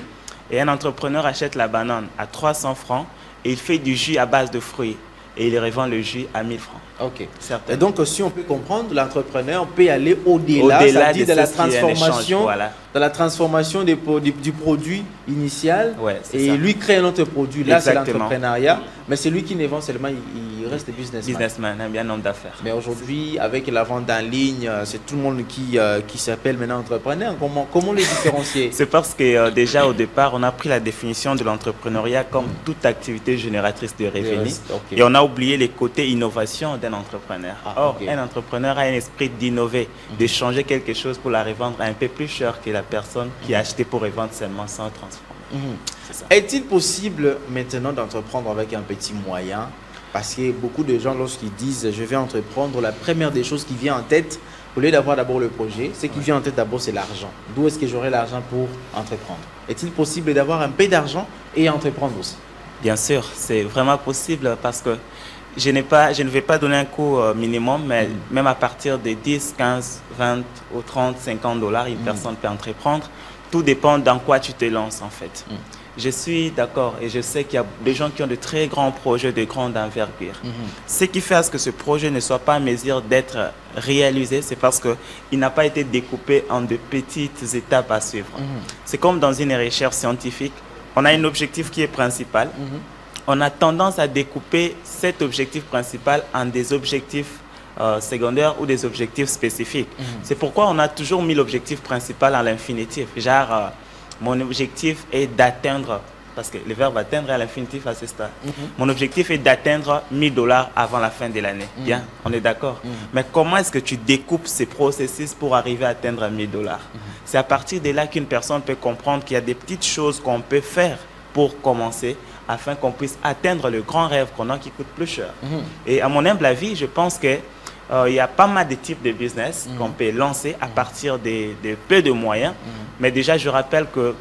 Et un entrepreneur achète la banane à 300 francs et il fait du jus à base de fruits. Et il revend le jus à 1000 francs. Ok. Certainement. Et donc, si on peut comprendre, l'entrepreneur peut aller au-delà de la transformation, voilà. De la transformation du produit initial. Ouais, et ça. lui crée un autre produit. Là, c'est Exactement. l'entrepreneuriat. Mais c'est lui qui ne vend seulement, il reste businessman. Businessman, un bien homme d'affaires. Mais aujourd'hui, avec la vente en ligne, c'est tout le monde qui s'appelle maintenant entrepreneur. Comment les différencier? C'est parce que déjà au départ, on a pris la définition de l'entrepreneuriat comme toute activité génératrice de revenus. Et on a oublié les côtés innovation d'un entrepreneur. Or, un entrepreneur a un esprit d'innover, de changer quelque chose pour la revendre un peu plus cher que la personne qui a acheté pour revendre seulement sans transformer. Est-il possible maintenant d'entreprendre avec un petit moyen? Parce que beaucoup de gens, lorsqu'ils disent je vais entreprendre, la première des choses qui vient en tête, au lieu d'avoir d'abord le projet, ce qui vient en tête d'abord, c'est l'argent. D'où est-ce que j'aurai l'argent pour entreprendre? Est-il possible d'avoir un peu d'argent et entreprendre aussi? Bien sûr, c'est vraiment possible parce que je ne vais pas donner un coût minimum, mais même à partir de 10, 15, 20 ou 30, 50 $, une personne peut entreprendre. Tout dépend dans quoi tu te lances en fait. Je suis d'accord et je sais qu'il y a des gens qui ont de très grands projets de grande envergure. Ce qui fait à ce que ce projet ne soit pas en mesure d'être réalisé, c'est parce qu'il n'a pas été découpé en de petites étapes à suivre. C'est comme dans une recherche scientifique, on a un objectif qui est principal. On a tendance à découper cet objectif principal en des objectifs secondaires ou des objectifs spécifiques. C'est pourquoi on a toujours mis l'objectif principal à l'infinitif. Genre, mon objectif est d'atteindre, parce que le verbe atteindre est à l'infinitif à ce stade. Mon objectif est d'atteindre 1000 $ avant la fin de l'année. Bien, on est d'accord. Mais comment est-ce que tu découpes ces processus pour arriver à atteindre 1000 $? C'est à partir de là qu'une personne peut comprendre qu'il y a des petites choses qu'on peut faire pour commencer afin qu'on puisse atteindre le grand rêve qu'on a qui coûte plus cher. Et à mon humble avis, je pense que il y a pas mal de types de business qu'on peut lancer à partir de peu de moyens. Mais déjà, je rappelle que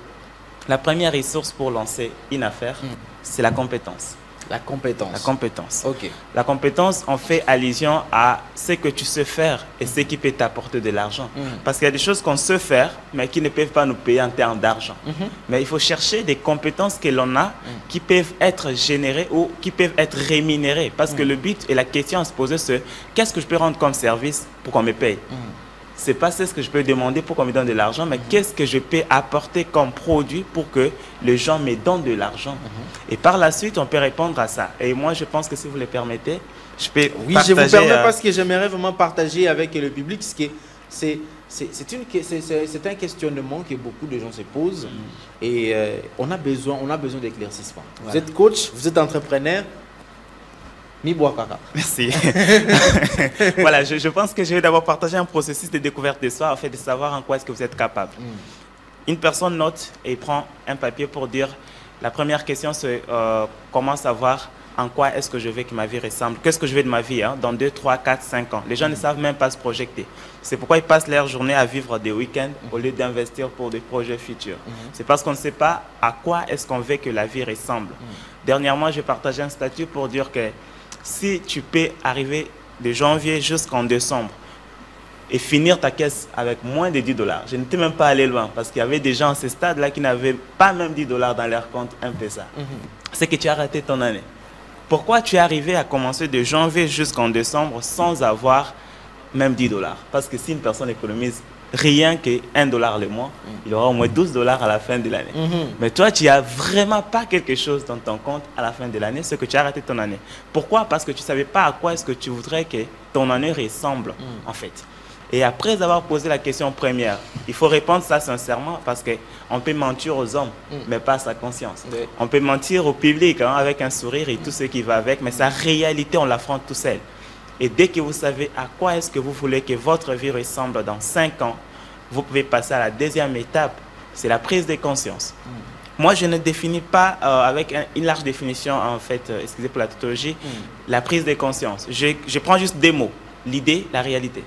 la première ressource pour lancer une affaire, c'est la compétence. La compétence. La compétence. Ok. La compétence, on fait allusion à ce que tu sais faire et ce qui peut t'apporter de l'argent. Parce qu'il y a des choses qu'on sait faire, mais qui ne peuvent pas nous payer en termes d'argent. Mais il faut chercher des compétences que l'on a qui peuvent être générées ou qui peuvent être rémunérées. Parce que le but et la question à se poser, c'est qu'est-ce que je peux rendre comme service pour qu'on me paye? C'est pas ce que je peux demander pour qu'on me donne de l'argent, mais qu'est-ce que je peux apporter comme produit pour que les gens me donnent de l'argent. Et par la suite, on peut répondre à ça. Et moi, je pense que si vous le permettez, je peux je vous permets parce que j'aimerais vraiment partager avec le public ce qui c'est un questionnement que beaucoup de gens se posent et on a besoin d'éclaircissement. Ouais. Vous êtes coach, vous êtes entrepreneur. Merci. Voilà, je pense que je vais d'abord partager un processus de découverte de soi, en fait, de savoir en quoi est-ce que vous êtes capable. Une personne note et prend un papier pour dire, la première question c'est comment savoir en quoi est-ce que je veux que ma vie ressemble, qu'est-ce que je veux de ma vie dans 2, 3, 4, 5 ans. Les gens ne savent même pas se projeter. C'est pourquoi ils passent leur journée à vivre des week-ends au lieu d'investir pour des projets futurs. C'est parce qu'on ne sait pas à quoi est-ce qu'on veut que la vie ressemble. Dernièrement, j'ai partagé un statut pour dire que si tu peux arriver de janvier jusqu'en décembre et finir ta caisse avec moins de 10 $, je n'étais même pas allé loin parce qu'il y avait des gens à ce stade-là qui n'avaient pas même 10 $ dans leur compte M-Pesa. C'est que tu as raté ton année. Pourquoi tu es arrivé à commencer de janvier jusqu'en décembre sans avoir même 10 $? Parce que si une personne économise rien que 1 $ le mois, il aura au moins 12 $ à la fin de l'année. Mais toi, tu n'as vraiment pas quelque chose dans ton compte à la fin de l'année, ce que tu as raté ton année. Pourquoi? Parce que tu ne savais pas à quoi est-ce que tu voudrais que ton année ressemble, en fait. Et après avoir posé la question première, il faut répondre ça sincèrement parce qu'on peut mentir aux hommes, mais pas à sa conscience. On peut mentir au public avec un sourire et tout ce qui va avec, mais sa réalité, on l'affronte tout seul. Et dès que vous savez à quoi est-ce que vous voulez que votre vie ressemble dans 5 ans, vous pouvez passer à la deuxième étape, c'est la prise de conscience. Moi, je ne définis pas avec une large définition, en fait, excusez pour la tautologie, la prise de conscience. Je prends juste des mots, l'idée, la réalité.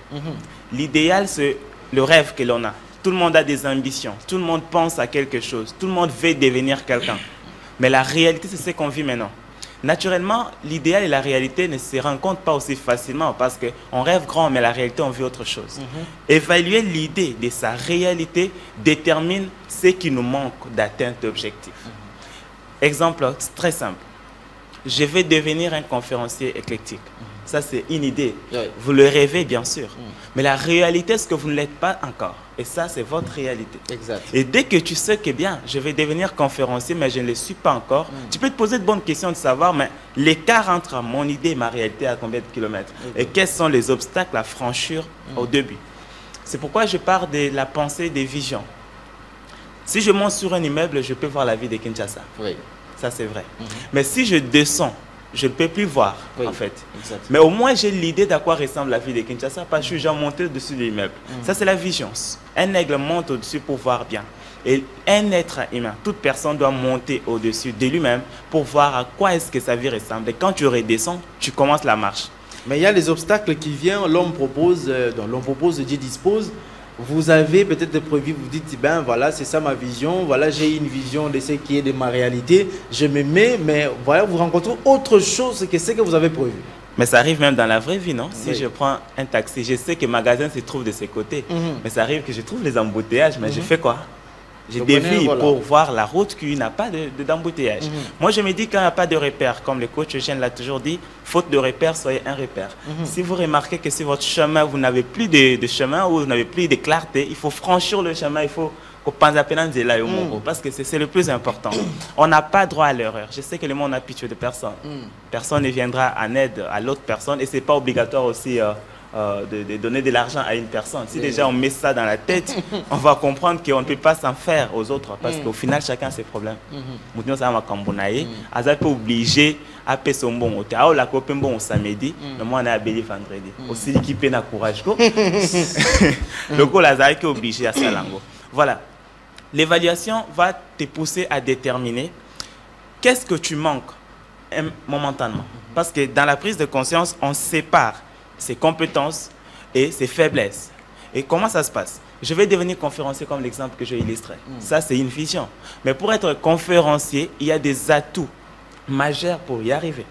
L'idéal, c'est le rêve que l'on a. Tout le monde a des ambitions, tout le monde pense à quelque chose, tout le monde veut devenir quelqu'un. Mais la réalité, c'est ce qu'on vit maintenant. Naturellement, l'idéal et la réalité ne se rencontrent pas aussi facilement parce qu'on rêve grand, mais la réalité, on vit autre chose. Évaluer l'idée de sa réalité détermine ce qui nous manque d'atteindre l'objectif. Exemple très simple. Je vais devenir un conférencier éclectique. Ça, c'est une idée. Vous le rêvez, bien sûr. Mais la réalité, c'est que vous ne l'êtes pas encore. Et ça, c'est votre réalité. Exact. Et dès que tu sais que bien, je vais devenir conférencier, mais je ne le suis pas encore, tu peux te poser de bonnes questions de savoir, mais l'écart entre mon idée et ma réalité à combien de kilomètres? Et quels sont les obstacles à franchir au début? C'est pourquoi je pars de la pensée des visions. Si je monte sur un immeuble, je peux voir la ville de Kinshasa. Oui. Ça, c'est vrai. Mais si je descends, je ne peux plus voir, en fait. Exact. Mais au moins, j'ai l'idée d'à quoi ressemble la ville de Kinshasa parce que je suis déjà monté au-dessus de l'immeuble. Ça, c'est la vision. Un aigle monte au-dessus pour voir bien. Et un être humain, toute personne doit monter au-dessus de lui-même pour voir à quoi est-ce que sa vie ressemble. Et quand tu redescends, tu commences la marche. Mais il y a les obstacles qui viennent, l'homme propose, Dieu dispose. Vous avez peut-être prévu, vous dites, ben voilà, c'est ça ma vision, voilà, j'ai une vision de ce qui est de ma réalité, je me mets, mais voilà, vous rencontrez autre chose que ce que vous avez prévu. Mais ça arrive même dans la vraie vie, non? Si je prends un taxi, je sais que le magasin se trouve de ses côtés, mais ça arrive que je trouve les embouteillages, mais je fais quoi? Je dévie pour voir la route qui n'a pas d'embouteillage. Moi, je me dis qu'il n'y a pas de repère. Comme le coach Eugène l'a toujours dit, faute de repère, soyez un repère. Si vous remarquez que sur votre chemin, vous n'avez plus de chemin ou vous n'avez plus de clarté, il faut franchir le chemin, il faut parce que c'est le plus important. On n'a pas droit à l'erreur. Je sais que le monde n'a pitié de personne. Personne ne viendra en aide à l'autre personne et ce n'est pas obligatoire aussi de donner de l'argent à une personne. Si déjà on met ça dans la tête, on va comprendre qu'on ne peut pas s'en faire aux autres parce qu'au final, chacun a ses problèmes. Maintenant, ça va cambonailler. Aza peut obliger à payer son bon hôtel. Ah, la copine bon samedi, mais moi on a abélé vendredi. Aussi l'équipe n'a courage. Le coup, la est obligé à ça. Voilà. L'évaluation va te pousser à déterminer qu'est-ce que tu manques momentanément. Parce que dans la prise de conscience, on sépare ses compétences et ses faiblesses. Et comment ça se passe? Je vais devenir conférencier comme l'exemple que j'ai illustré. Ça, c'est une vision. Mais pour être conférencier, il y a des atouts majeurs pour y arriver.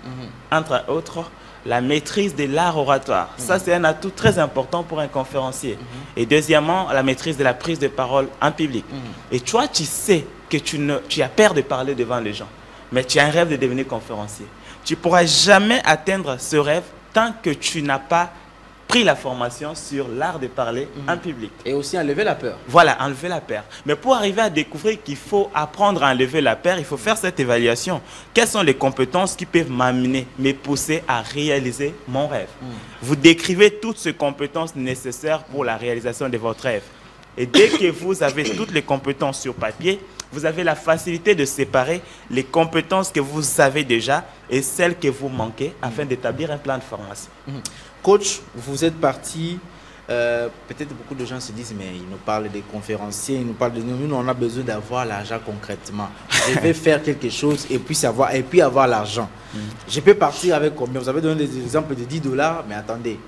Entre autres, la maîtrise de l'art oratoire. Ça, c'est un atout très important pour un conférencier. Et deuxièmement, la maîtrise de la prise de parole en public. Et toi, tu sais que tu as peur de parler devant les gens, mais tu as un rêve de devenir conférencier. Tu ne pourras jamais atteindre ce rêve tant que tu n'as pas pris la formation sur l'art de parler en public. Et aussi enlever la peur. Voilà, enlever la peur. Mais pour arriver à découvrir qu'il faut apprendre à enlever la peur, il faut faire cette évaluation. Quelles sont les compétences qui peuvent m'amener, me pousser à réaliser mon rêve? Vous décrivez toutes ces compétences nécessaires pour la réalisation de votre rêve. Et dès que vous avez toutes les compétences sur papier, vous avez la facilité de séparer les compétences que vous avez déjà et celles que vous manquez afin d'établir un plan de formation. Coach, vous êtes parti, peut-être beaucoup de gens se disent, mais ils nous parlent des conférenciers, ils nous parlent de nous, on a besoin d'avoir l'argent concrètement. Je vais faire quelque chose et puis avoir l'argent. Je peux partir avec combien? Vous avez donné des exemples de 10 $, mais attendez,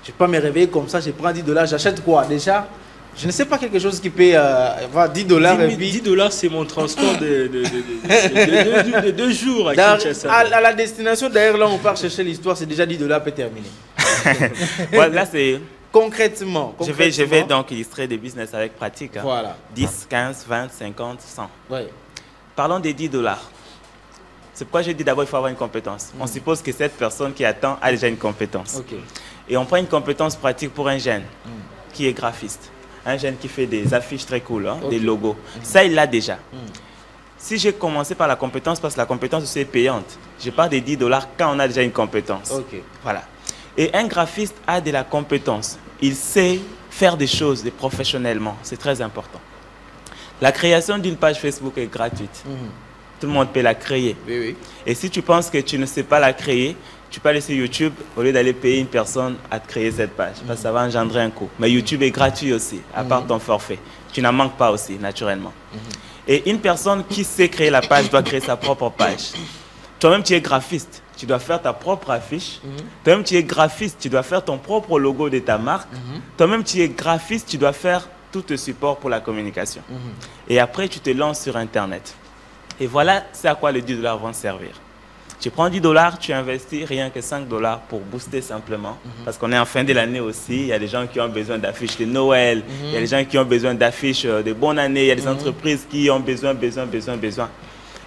je ne peux pas me réveiller comme ça, je prends 10 $, j'achète quoi déjà? Je ne sais pas quelque chose qui peut avoir 10 $. 10 $, c'est mon transport de 2 jours à Kinshasa. À la destination, d'ailleurs, là, on part chercher l'histoire, c'est déjà 10 $ peut terminer. Voilà, là, c'est... Concrètement. Je vais donc illustrer des business avec pratique. Hein. Voilà. 10, 15, 20, 50, 100. Ouais. Parlons des 10 $. C'est pourquoi j'ai dit d'abord il faut avoir une compétence. On suppose que cette personne qui attend a déjà une compétence. Okay. Et on prend une compétence pratique pour un jeune qui est graphiste. Un jeune qui fait des affiches très cool, hein, des logos. Ça, il l'a déjà. Si j'ai commencé par la compétence, parce que la compétence aussi est payante, je parle des 10 $ quand on a déjà une compétence. Okay. Voilà. Et un graphiste a de la compétence. Il sait faire des choses professionnellement. C'est très important. La création d'une page Facebook est gratuite. Tout le monde peut la créer. Oui, oui. Et si tu penses que tu ne sais pas la créer, tu peux aller sur YouTube au lieu d'aller payer une personne à te créer cette page. Parce que ça va engendrer un coût. Mais YouTube est gratuit aussi, à part ton forfait. Tu n'en manques pas aussi, naturellement. Et une personne qui sait créer la page doit créer sa propre page. Toi-même, tu es graphiste. Tu dois faire ta propre affiche. Toi-même, tu es graphiste. Tu dois faire ton propre logo de ta marque. Toi-même, tu es graphiste. Tu dois faire tout le support pour la communication. Et après, tu te lances sur Internet. Et voilà, c'est à quoi les 10 $ vont servir. Tu prends 10 $, tu investis rien que 5 $ pour booster simplement. Parce qu'on est en fin de l'année aussi. Il y a des gens qui ont besoin d'affiches de Noël. Il y a des gens qui ont besoin d'affiches de bonne année. Il y a des entreprises qui ont besoin.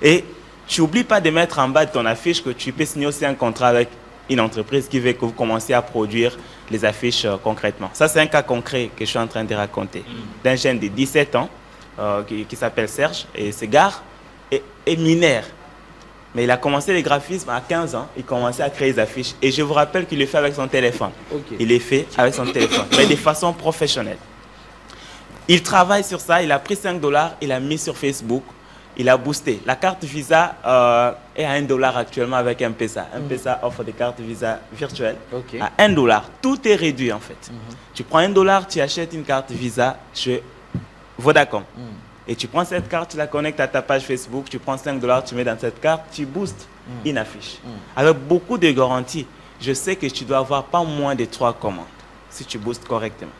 Et tu n'oublies pas de mettre en bas de ton affiche que tu peux signer aussi un contrat avec une entreprise qui veut que vous commenciez à produire les affiches concrètement. Ça, c'est un cas concret que je suis en train de raconter. D'un jeune de 17 ans qui s'appelle Serge et c'est gare et mineur. Mais il a commencé le graphisme à 15 ans. Il commençait à créer des affiches. Et je vous rappelle qu'il le fait avec son téléphone. Okay. Il le fait avec son téléphone, mais de façon professionnelle. Il travaille sur ça. Il a pris 5 $. Il a mis sur Facebook. Il a boosté. La carte Visa est à 1 $ actuellement avec M-Pesa. M-Pesa offre des cartes Visa virtuelles à 1 $. Tout est réduit en fait. Tu prends 1 $, tu achètes une carte Visa chez Vodacom. Et tu prends cette carte, tu la connectes à ta page Facebook, tu prends 5 $, tu mets dans cette carte, tu boostes une affiche. Avec beaucoup de garanties, je sais que tu dois avoir pas moins de 3 commandes si tu boostes correctement.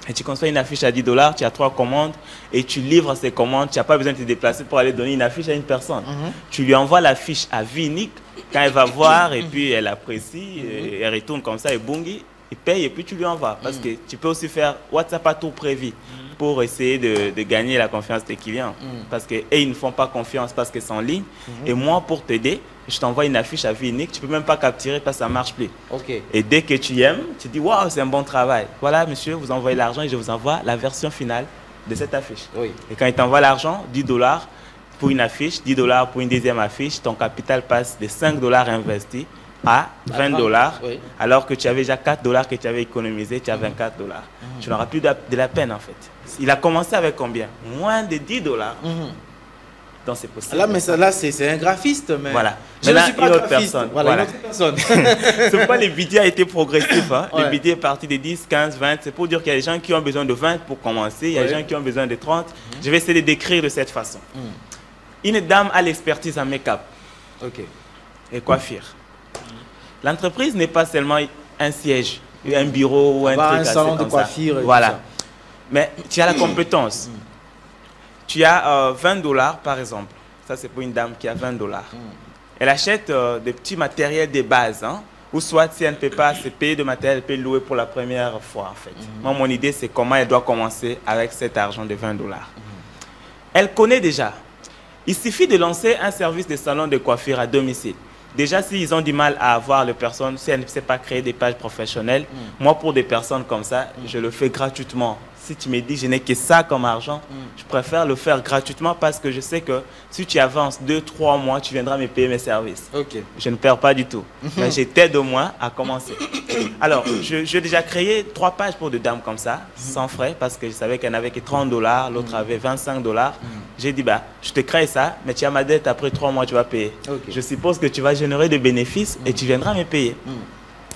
Et tu construis une affiche à 10 $, tu as 3 commandes et tu livres ces commandes. Tu n'as pas besoin de te déplacer pour aller donner une affiche à une personne. Tu lui envoies l'affiche à vie unique quand elle va voir et puis elle apprécie, et elle retourne comme ça et bungi, il paye et puis tu lui envoies. Parce que tu peux aussi faire WhatsApp à tout prévu pour essayer de gagner la confiance des clients. Parce qu'ils ne font pas confiance parce que c'est en ligne. Et moi, pour t'aider, je t'envoie une affiche à vie unique. Tu ne peux même pas capturer parce que ça ne marche plus. Et dès que tu aimes, tu dis « Waouh, c'est un bon travail. Voilà, monsieur, vous envoyez l'argent et je vous envoie la version finale de cette affiche. » Et quand il t'envoie l'argent, 10 $ pour une affiche, 10 $ pour une deuxième affiche, ton capital passe de 5 $ investis à 20 $, alors que tu avais déjà 4 $ que tu avais économisé, tu as 24 $. Tu n'auras plus de la peine en fait. Il a commencé avec combien? Moins de 10 $. Donc c'est possible. Là, mais ça, là, c'est un graphiste. Mais voilà. Je ne suis pas une autre graphiste. personne. Voilà, une autre personne. C'est pourquoi le budget a été progressif. Hein. Le budget est parti de 10, 15, 20. C'est pour dire qu'il y a des gens qui ont besoin de 20 pour commencer. Il y a des gens qui ont besoin de 30. Je vais essayer de décrire de cette façon. Une dame a l'expertise en make-up. et coiffure. L'entreprise n'est pas seulement un siège, un bureau ou un truc un salon de coiffure. Voilà. Mais tu as la compétence. Tu as 20 $ par exemple. Ça, c'est pour une dame qui a 20 $. Elle achète des petits matériels de base. Hein, ou soit, si elle ne peut pas se payer de matériel, elle peut louer pour la première fois, en fait. Moi, mon idée, c'est comment elle doit commencer avec cet argent de 20 $. Elle connaît déjà. Il suffit de lancer un service de salon de coiffure à domicile. Déjà, s'ils ont du mal à avoir les personnes, si elle ne sait pas créer des pages professionnelles, moi, pour des personnes comme ça, je le fais gratuitement. Si tu me dis, je n'ai que ça comme argent, je préfère le faire gratuitement parce que je sais que si tu avances 2-3 mois, tu viendras me payer mes services. Je ne perds pas du tout. Mais je t'aide au moins à commencer. Alors, j'ai déjà créé 3 pages pour des dames comme ça, sans frais, parce que je savais qu'elle n'avait que 30 $, l'autre avait 25 $. J'ai dit, bah, je te crée ça, mais tu as ma dette, après 3 mois, tu vas payer. Je suppose que tu vas générer des bénéfices et tu viendras me payer.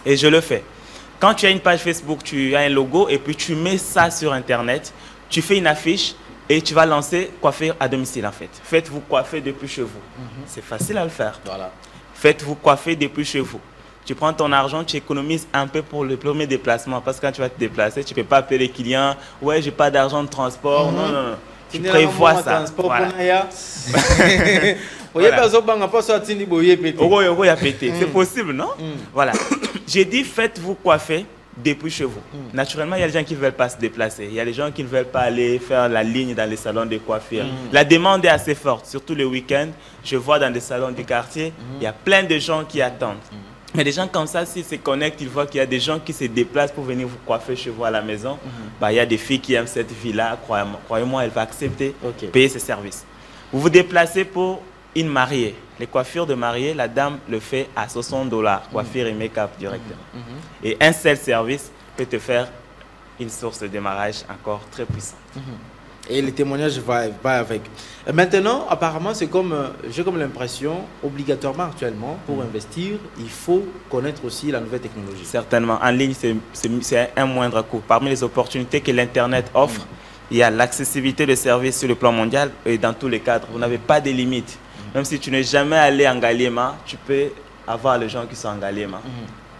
Et je le fais. Quand tu as une page Facebook, tu as un logo et puis tu mets ça sur Internet, tu fais une affiche et tu vas lancer coiffure à domicile en fait. Faites-vous coiffer depuis chez vous. C'est facile à le faire. Voilà. Faites-vous coiffer depuis chez vous. Tu prends ton argent, tu économises un peu pour le premier déplacement parce que quand tu vas te déplacer, tu ne peux pas appeler les clients. Ouais, j'ai pas d'argent de transport. Non, non, non. Tu prévois ça. Voilà. C'est possible, non? Voilà. J'ai dit, faites-vous coiffer depuis chez vous. Naturellement, il y a des gens qui ne veulent pas se déplacer. Il y a des gens qui ne veulent pas aller faire la ligne dans les salons de coiffure. La demande est assez forte, surtout le week-end. Je vois dans des salons du quartier, il y a plein de gens qui attendent. Mais des gens comme ça, s'ils se connectent, ils voient qu'il y a des gens qui se déplacent pour venir vous coiffer chez vous à la maison. Bah, il y a des filles qui aiment cette vie-là. Croyez-moi, elle va accepter payer ses services. Vous vous déplacez pour une mariée. Les coiffures de mariée, la dame le fait à 60 $, coiffure et make-up directement. Et un seul service peut te faire une source de démarrage encore très puissante. Et les témoignages vont avec. Maintenant, apparemment, c'est comme, j'ai comme l'impression, obligatoirement actuellement, pour investir, il faut connaître aussi la nouvelle technologie. Certainement. En ligne, c'est un moindre coût. Parmi les opportunités que l'Internet offre, il y a l'accessibilité de services sur le plan mondial et dans tous les cadres. Vous n'avez pas de limites. Même si tu n'es jamais allé en Galliema, tu peux avoir les gens qui sont en Galliema.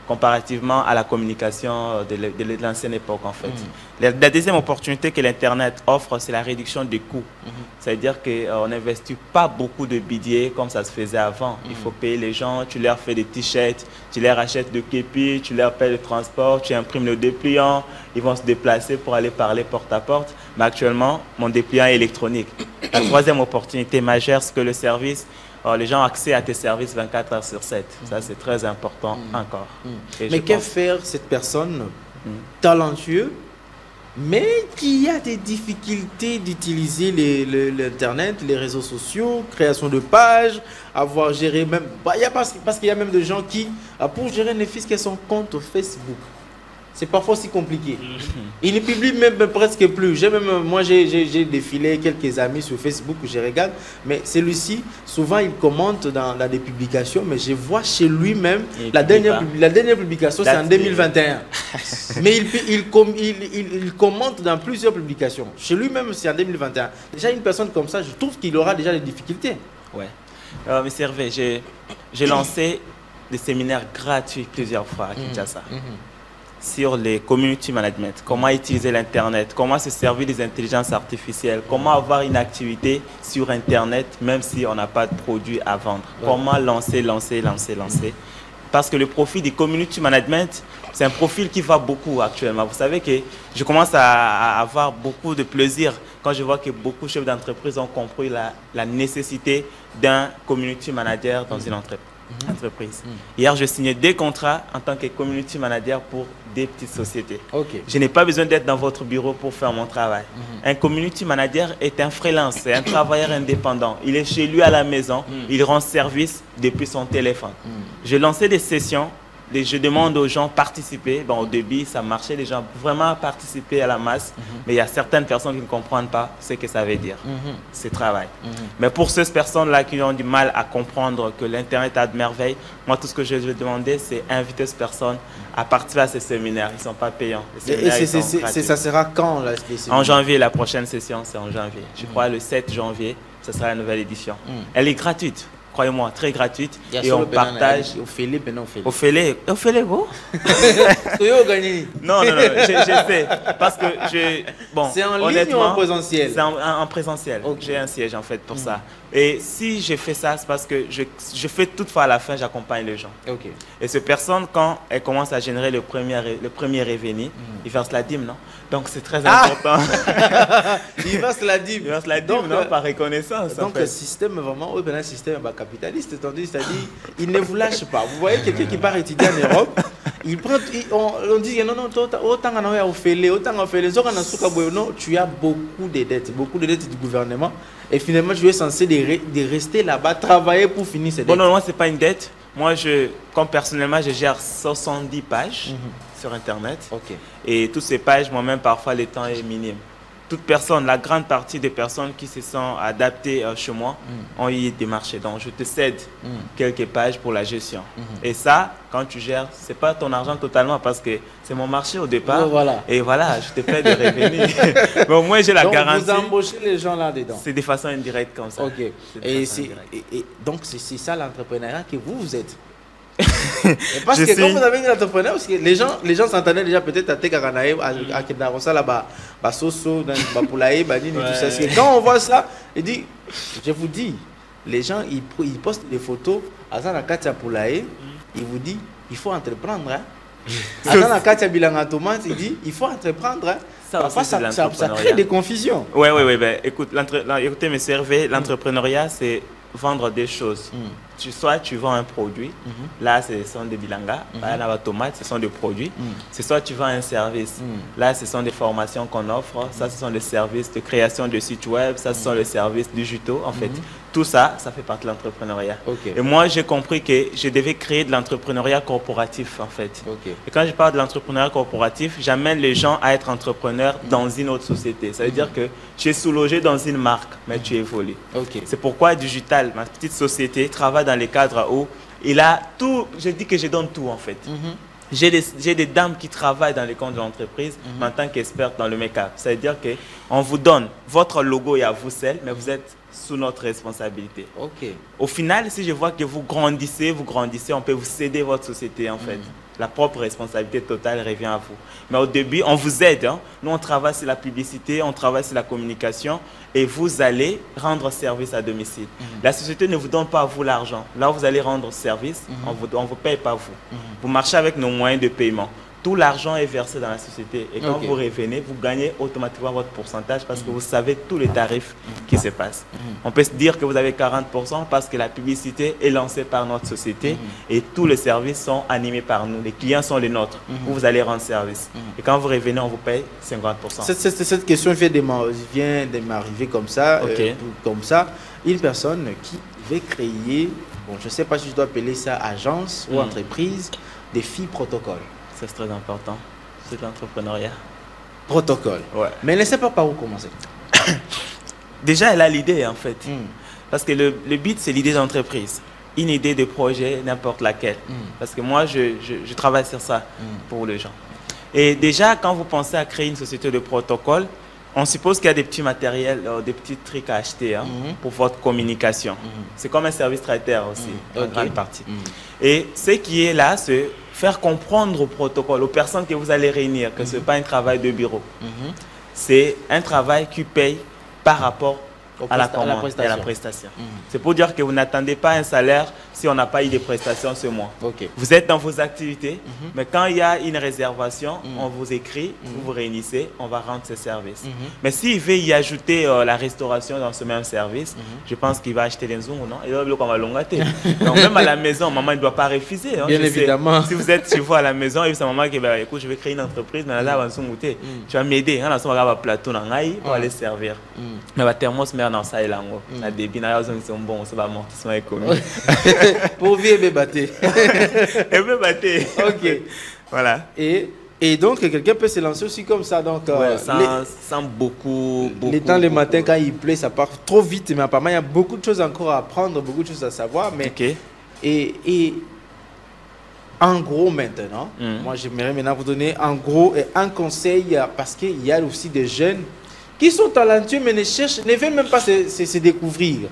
Comparativement à la communication de l'ancienne époque, en fait. La deuxième opportunité que l'Internet offre, c'est la réduction des coûts. C'est-à-dire qu'on n'investit pas beaucoup de billets comme ça se faisait avant. Il faut payer les gens, tu leur fais des t-shirts, tu leur achètes de képis, tu leur payes le transport, tu imprimes le dépliant, ils vont se déplacer pour aller parler porte à porte. Mais actuellement, mon dépliant est électronique. La troisième opportunité majeure, c'est que le service, les gens ont accès à tes services 24 heures sur 7. Ça, c'est très important encore. Mais que faire cette personne talentueuse, mais qui a des difficultés d'utiliser l'Internet, les réseaux sociaux, création de pages, avoir géré même... parce qu'il y a même des gens qui, pour gérer ne fût-ce que son compte Facebook, c'est parfois aussi compliqué. Il ne publie même presque plus. Moi, j'ai défilé quelques amis sur Facebook que je regarde, mais celui-ci, souvent, il commente dans des publications, mais je vois chez lui-même, la dernière publication, c'est en 2021. Mais il commente dans plusieurs publications. Chez lui-même, c'est en 2021. Déjà, une personne comme ça, je trouve qu'il aura déjà des difficultés. Ouais. Mais Hervé, j'ai lancé des séminaires gratuits plusieurs fois à Kinshasa. Sur les community management, comment utiliser l'Internet, comment se servir des intelligences artificielles, comment avoir une activité sur Internet même si on n'a pas de produit à vendre, comment lancer. Parce que le profil du community management, c'est un profil qui va beaucoup actuellement. Vous savez que je commence à avoir beaucoup de plaisir quand je vois que beaucoup de chefs d'entreprise ont compris la nécessité d'un community manager dans une entreprise. Hier, je signais 2 contrats en tant que community manager pour des petites sociétés. Je n'ai pas besoin d'être dans votre bureau pour faire mon travail. Un community manager est un freelance, c'est un travailleur indépendant. Il est chez lui à la maison, il rend service depuis son téléphone. J'ai lancé des sessions, je demande aux gens de participer. Bon, au début, ça marchait, les gens vraiment participer à la masse, mais il y a certaines personnes qui ne comprennent pas ce que ça veut dire, ce travail. Mais pour ces personnes-là qui ont du mal à comprendre que l'Internet a de merveilles, moi, tout ce que je vais demander, c'est inviter ces personnes à participer à ces séminaires. Ils ne sont pas payants. Et ça sera quand là, en janvier, la prochaine session, c'est en janvier. Je crois le 7 janvier, ce sera la nouvelle édition. Elle est gratuite. croyez-moi, très gratuite. Et on partage. Au Félé, go. Non, j'essaie. Parce que c'est en ligne ou en présentiel? C'est en présentiel. Okay. J'ai un siège en fait pour ça. Et si je fais ça, c'est parce que je fais toutefois à la fin, j'accompagne les gens. Okay. Et ces personnes, quand elles commencent à générer le premier revenu, ils versent la dîme, non? Donc c'est très important. Ils versent la dîme. Ils versent la dîme, non? Par reconnaissance. Donc le système vraiment, un système capitaliste, c'est-à-dire il ne vous lâche pas. Vous voyez quelqu'un qui part étudier en Europe, on dit non, autant on fait non, tu as beaucoup de dettes du gouvernement. Et finalement, tu es censé de rester là-bas, travailler pour finir ces dettes. Bon, non, moi, ce n'est pas une dette. Moi, comme personnellement, je gère 70 pages sur Internet. Okay. Et toutes ces pages, moi-même, parfois, le temps est minime. Toute personne, la grande partie des personnes qui se sont adaptées chez moi ont eu des marchés. Donc, je te cède quelques pages pour la gestion. Et ça, quand tu gères, ce n'est pas ton argent totalement parce que c'est mon marché au départ. Voilà. Et voilà, je te paie des revenus. Mais au moins, j'ai la garantie. Donc, vous embauchez les gens là-dedans? C'est de façon indirecte comme ça. Ok. Donc, c'est ça l'entrepreneuriat que vous êtes. Parce que quand vous avez un entrepreneur, parce que les gens s'entendaient déjà peut-être à Tekaranae, à Kedarosa, là-bas, à Soso, à Poulaye, tout ça. Quand on voit ça, je vous dis, les gens, ils postent des photos à Zanakatia Poulaye, ils vous disent, il faut entreprendre. À Zanakatia Bilanga-Thomas, il dit, il faut entreprendre. Parfois, ça crée des confusions. Oui. Ben, écoutez, mes servés, l'entrepreneuriat, c'est vendre des choses. Soit tu vends un produit, là ce sont des bilangas, là la tomate, ce sont des produits. C'est soit tu vends un service, là ce sont des formations qu'on offre, ça ce sont des services de création de sites web, ça ce sont les services digitaux en fait. Tout ça, ça fait partie de l'entrepreneuriat. Okay. Et moi j'ai compris que je devais créer de l'entrepreneuriat corporatif en fait. Okay. Et quand je parle de l'entrepreneuriat corporatif, j'amène les gens à être entrepreneurs dans une autre société. Ça veut dire que tu es sous-logé dans une marque, mais tu évolues. Okay. C'est pourquoi Digital, ma petite société, travaille dans les cadres où il a tout, je dis que je donne tout en fait. J'ai des dames qui travaillent dans les comptes de l'entreprise en tant qu'expertes dans le make-up. Ça veut dire qu'on vous donne votre logo et à vous seul, mais vous êtes sous notre responsabilité. Okay. Au final, si je vois que vous grandissez, on peut vous céder votre société en fait. La propre responsabilité totale revient à vous. Mais au début, on vous aide. Hein. Nous, on travaille sur la publicité, on travaille sur la communication et vous allez rendre service à domicile. La société ne vous donne pas à vous l'argent. Là, vous allez rendre service, on ne vous paye pas vous. Vous marchez avec nos moyens de paiement. Tout l'argent est versé dans la société. Et quand vous revenez, vous gagnez automatiquement votre pourcentage parce que vous savez tous les tarifs qui se passent. On peut se dire que vous avez 40% parce que la publicité est lancée par notre société et tous les services sont animés par nous. Les clients sont les nôtres. Vous allez rendre service. Et quand vous revenez, on vous paye 50%. Cette question vient de m'arriver comme ça. Comme ça. Une personne qui veut créer, bon, je ne sais pas si je dois appeler ça agence ou entreprise, des filles protocole. C'est très important. C'est l'entrepreneuriat. Protocole. Ouais. Mais elle ne sait pas par où commencer. Déjà, elle a l'idée en fait. Parce que le but, c'est l'idée d'entreprise. Une idée de projet, n'importe laquelle. Parce que moi, je travaille sur ça pour les gens. Et déjà, quand vous pensez à créer une société de protocole, on suppose qu'il y a des petits matériels, des petits trucs à acheter pour votre communication. C'est comme un service traiteur aussi, en grande partie. Et ce qui est là, c'est faire comprendre au protocole, aux personnes que vous allez réunir, que ce n'est pas un travail de bureau. C'est un travail qui paye par rapport à la commande et à la prestation. C'est pour dire que vous n'attendez pas un salaire si on n'a pas eu de prestations ce mois. Vous êtes dans vos activités, mais quand il y a une réservation, on vous écrit, vous vous réunissez, on va rendre ce service. Mais s'il veut y ajouter la restauration dans ce même service, je pense qu'il va acheter les zooms, non? Et là, on va l'ongater. Donc même à la maison, maman ne doit pas refuser. Hein, bien évidemment. Si vous êtes chez vous à la maison et sa maman qui dit, écoute, je vais créer une entreprise, mais là, tu vas m'aider. On va plateau pour aller servir. Mais va thermos dans ça et là, la débit, c'est bon, ça va amortissement économique. Pour vivre et battre. Ok. Voilà. Et donc, quelqu'un peut se lancer aussi comme ça. Donc, sans beaucoup. Les temps, le matin, quand il pleut, ça part trop vite. Mais apparemment, il y a beaucoup de choses encore à apprendre, beaucoup de choses à savoir. Mais, et en gros, maintenant, moi, j'aimerais maintenant vous donner en gros un conseil parce qu'il y a aussi des jeunes qui sont talentueux, mais ne veulent même pas se découvrir.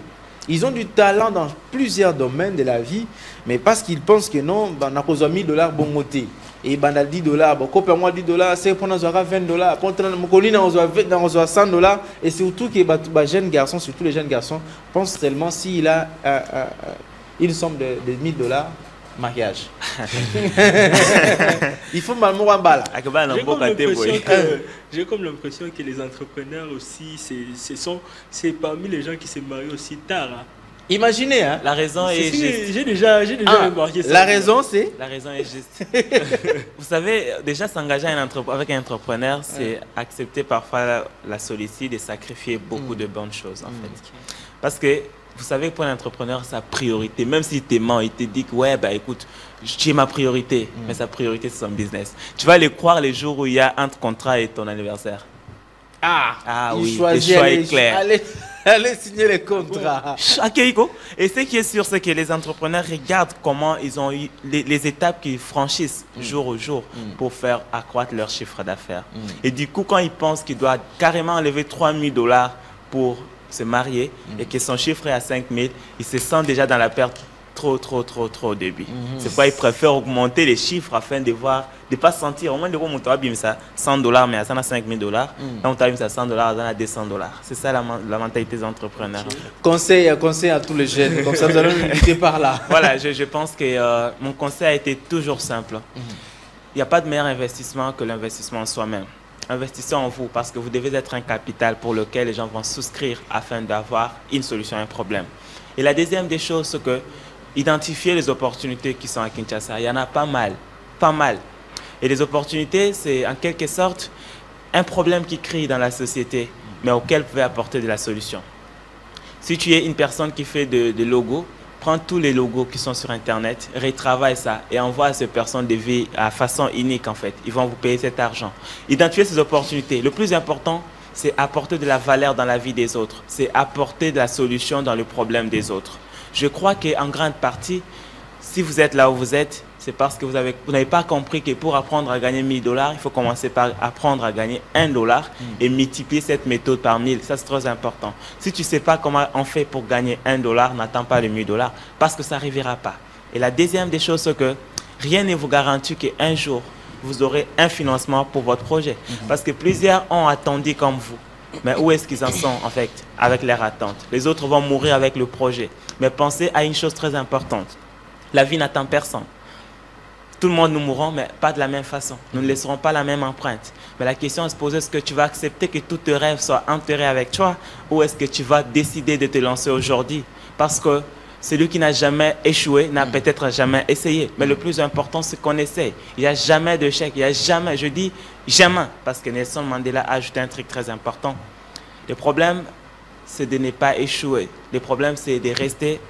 Ils ont du talent dans plusieurs domaines de la vie, mais parce qu'ils pensent que non, on a besoin de $1000 bon côté. Et ben $10, bon, moi $10, c'est pour nous avoir $20. Pour mon colline, on doit $100. Et surtout que les jeunes garçons, surtout les jeunes garçons, pensent tellement s'il a une somme de $1000, mariage. Il faut mal mourir en bas là. J'ai comme l'impression que les entrepreneurs aussi, c'est parmi les gens qui se marient aussi tard. Hein. Imaginez, hein. La raison est juste. J'ai déjà remarqué ça. La raison, c'est. La raison est juste. Vous savez, déjà s'engager avec un entrepreneur, c'est accepter parfois la solitude et sacrifier beaucoup de bonnes choses en fait. Parce que vous savez, pour un entrepreneur, sa priorité, même s'il te ment, il te dit que ouais, bah écoute, tu es ma priorité, mais sa priorité c'est son business. Tu vas le croire les jours où il y a un contrat et ton anniversaire. Ah oui, le choix est clair. Allez signer les contrats. Et ce qui est sûr, c'est que les entrepreneurs regardent comment ils ont eu les étapes qu'ils franchissent jour au jour pour faire accroître leur chiffre d'affaires. Et du coup, quand ils pensent qu'ils doivent carrément enlever $3000 pour se marier et que son chiffre est à 5000, ils se sentent déjà dans la perte trop au début. C'est pourquoi ils préfèrent augmenter les chiffres afin de voir, de ne pas sentir, au moins de voir mon travail, ça $100, mais ça $5000. Donc, on t'a mis ça $100, ça a $200. C'est ça la mentalité des entrepreneurs. Conseil à tous les jeunes, comme ça vous allez nous guider par là. Voilà, je pense que mon conseil a été toujours simple. Il n'y a pas de meilleur investissement que l'investissement en soi-même. Investissez en vous parce que vous devez être un capital pour lequel les gens vont souscrire afin d'avoir une solution à un problème. Et la deuxième des choses, c'est que identifier les opportunités qui sont à Kinshasa. Il y en a pas mal. Et les opportunités, c'est en quelque sorte un problème qui crie dans la société, mais auquel vous pouvez apporter de la solution. Si tu es une personne qui fait des logos, prends tous les logos qui sont sur Internet, retravaille ça et envoie à ces personnes des vies à façon unique en fait. Ils vont vous payer cet argent. Identifier ces opportunités. Le plus important, c'est apporter de la valeur dans la vie des autres. C'est apporter de la solution dans le problème des autres. Je crois qu'en grande partie, si vous êtes là où vous êtes, c'est parce que vous n'avez pas compris que pour apprendre à gagner $1000, il faut commencer par apprendre à gagner $1 et multiplier cette méthode par 1000. Ça, c'est très important. Si tu ne sais pas comment on fait pour gagner $1, n'attends pas les $1000 parce que ça n'arrivera pas. Et la deuxième des choses, c'est que rien ne vous garantit qu'un jour, vous aurez un financement pour votre projet. Parce que plusieurs ont attendu comme vous. Mais où est-ce qu'ils en sont en fait avec leur attente? Les autres vont mourir avec le projet. Mais pensez à une chose très importante. La vie n'attend personne. Tout le monde nous mourrons, mais pas de la même façon. Nous ne laisserons pas la même empreinte. Mais la question est se poser, est-ce que tu vas accepter que tous tes rêves soient enterrés avec toi ou est-ce que tu vas décider de te lancer aujourd'hui? Parce que celui qui n'a jamais échoué n'a peut-être jamais essayé. Mais le plus important, c'est qu'on essaye. Il n'y a jamais d'échec. Il n'y a jamais, je dis jamais, parce que Nelson Mandela a ajouté un truc très important. Le problème, c'est de ne pas échouer. Le problème, c'est de rester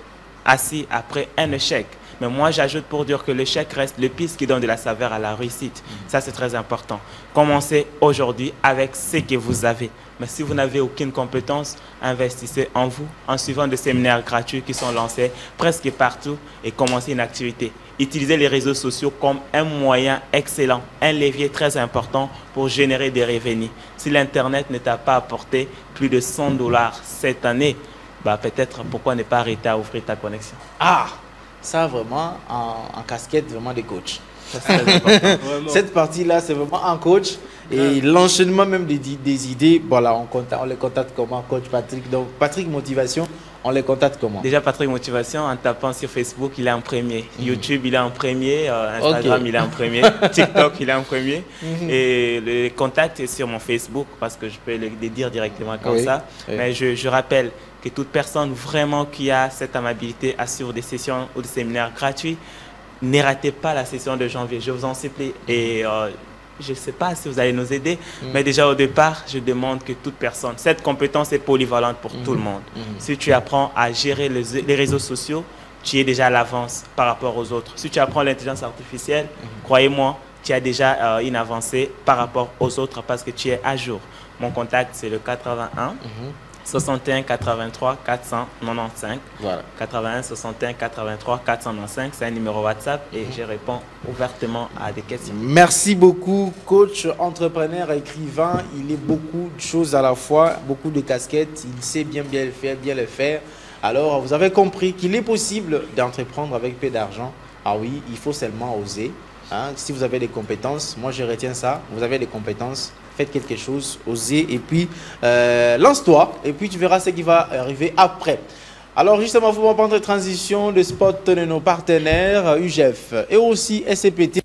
assis après un échec. Mais moi, j'ajoute pour dire que l'échec reste le piste qui donne de la saveur à la réussite. Ça, c'est très important. Commencez aujourd'hui avec ce que vous avez. Mais si vous n'avez aucune compétence, investissez en vous en suivant des séminaires gratuits qui sont lancés presque partout et commencez une activité. Utilisez les réseaux sociaux comme un moyen excellent, un levier très important pour générer des revenus. Si l'Internet ne t'a pas apporté plus de $100 cette année, bah peut-être pourquoi ne pas arrêter à ouvrir ta connexion. Ça vraiment en casquette vraiment des coachs. Cette partie-là, c'est vraiment un coach. Et l'enchaînement même des idées, voilà, on les contacte comment, coach Patrick? Donc, Patrick Motivation, on les contacte comment? Déjà, Patrick Motivation, en tapant sur Facebook, il est en premier. YouTube, il est en premier. Instagram, il est en premier. TikTok, il est en premier. Et le contact est sur mon Facebook parce que je peux le dire directement comme ça. Mais je rappelle que toute personne vraiment qui a cette amabilité à suivre des sessions ou des séminaires gratuits, ne ratez pas la session de janvier. Je vous en supplie. Et je ne sais pas si vous allez nous aider, mais déjà au départ, je demande que toute personne, cette compétence est polyvalente pour tout le monde. Si tu apprends à gérer les réseaux sociaux, tu es déjà à l'avance par rapport aux autres. Si tu apprends l'intelligence artificielle, croyez-moi, tu as déjà une avancée par rapport aux autres parce que tu es à jour. Mon contact, c'est le 81 61 83 495. Voilà. 81 61 83 495, c'est un numéro WhatsApp et je réponds ouvertement à des questions. Merci beaucoup, coach, entrepreneur, écrivain. Il est beaucoup de choses à la fois, beaucoup de casquettes. Il sait bien le faire. Alors, vous avez compris qu'il est possible d'entreprendre avec peu d'argent. Ah oui, il faut seulement oser. Hein. Si vous avez des compétences, moi je retiens ça, vous avez des compétences, faites quelque chose, osez, et puis lance-toi, et puis tu verras ce qui va arriver après. Alors justement, vous pouvez prendre transition de spot de nos partenaires UGF et aussi SCPT.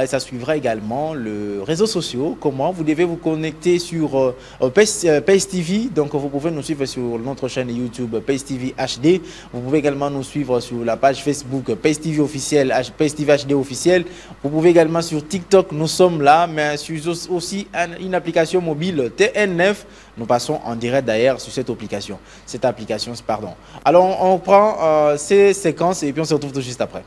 Ça suivra également le réseau social. Comment vous devez vous connecter sur Pace TV. Donc vous pouvez nous suivre sur notre chaîne YouTube Pace TV HD. Vous pouvez également nous suivre sur la page Facebook Pace TV officiel, Pace TV HD officiel. Vous pouvez également sur TikTok, nous sommes là, mais sur aussi une application mobile TN9. Nous passons en direct d'ailleurs sur cette application. Alors on prend ces séquences et puis on se retrouve tout juste après.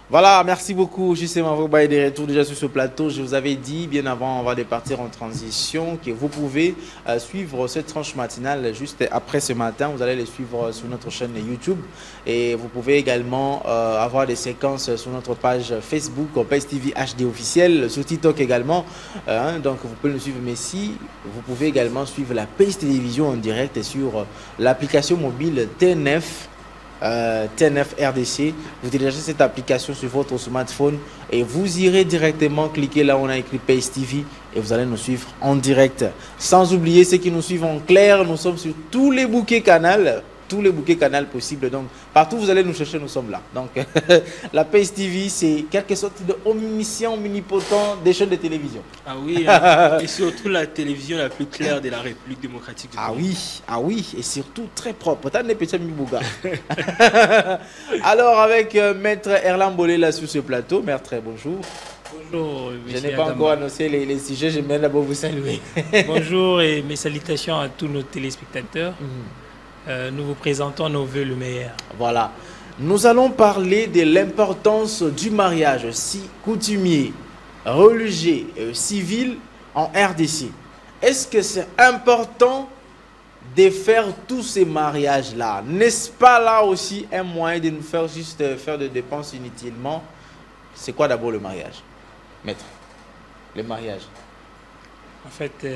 Voilà, merci beaucoup. Justement, vous voyez des retours déjà sur ce plateau. Je vous avais dit bien avant de partir en transition que vous pouvez suivre cette tranche matinale juste après ce matin. Vous allez les suivre sur notre chaîne YouTube et vous pouvez également avoir des séquences sur notre page Facebook Pace TV HD officiel, sur TikTok également. Donc vous pouvez nous suivre. Mais si vous pouvez également suivre la Pace Télévision en direct sur l'application mobile T9. T9 RDC, vous téléchargez cette application sur votre smartphone et vous irez directement cliquer là où on a écrit Pace TV et vous allez nous suivre en direct. Sans oublier ceux qui nous suivent en clair, nous sommes sur tous les bouquets canal possibles. Donc partout vous allez nous chercher, nous sommes là. Donc la Pace TV, c'est quelque sorte de omniscient, omnipotent des chaînes de télévision. Ah oui, et surtout la télévision la plus claire de la République démocratique du Congo. Ah oui, et surtout très propre. T'as des petits Mibouga. Alors avec Maître Erlan Bolé là sur ce plateau. Maître, bonjour. Bonjour, je n'ai pas encore annoncé les sujets, j'aime bien d'abord vous saluer. Bonjour et mes salutations à tous nos téléspectateurs. Nous vous présentons nos vœux le meilleur. Voilà. Nous allons parler de l'importance du mariage coutumier, religieux, civil en RDC. Est-ce que c'est important de faire tous ces mariages-là? N'est-ce pas là aussi un moyen de nous faire juste faire des dépenses inutilement? C'est quoi d'abord le mariage, maître? Le mariage. En fait,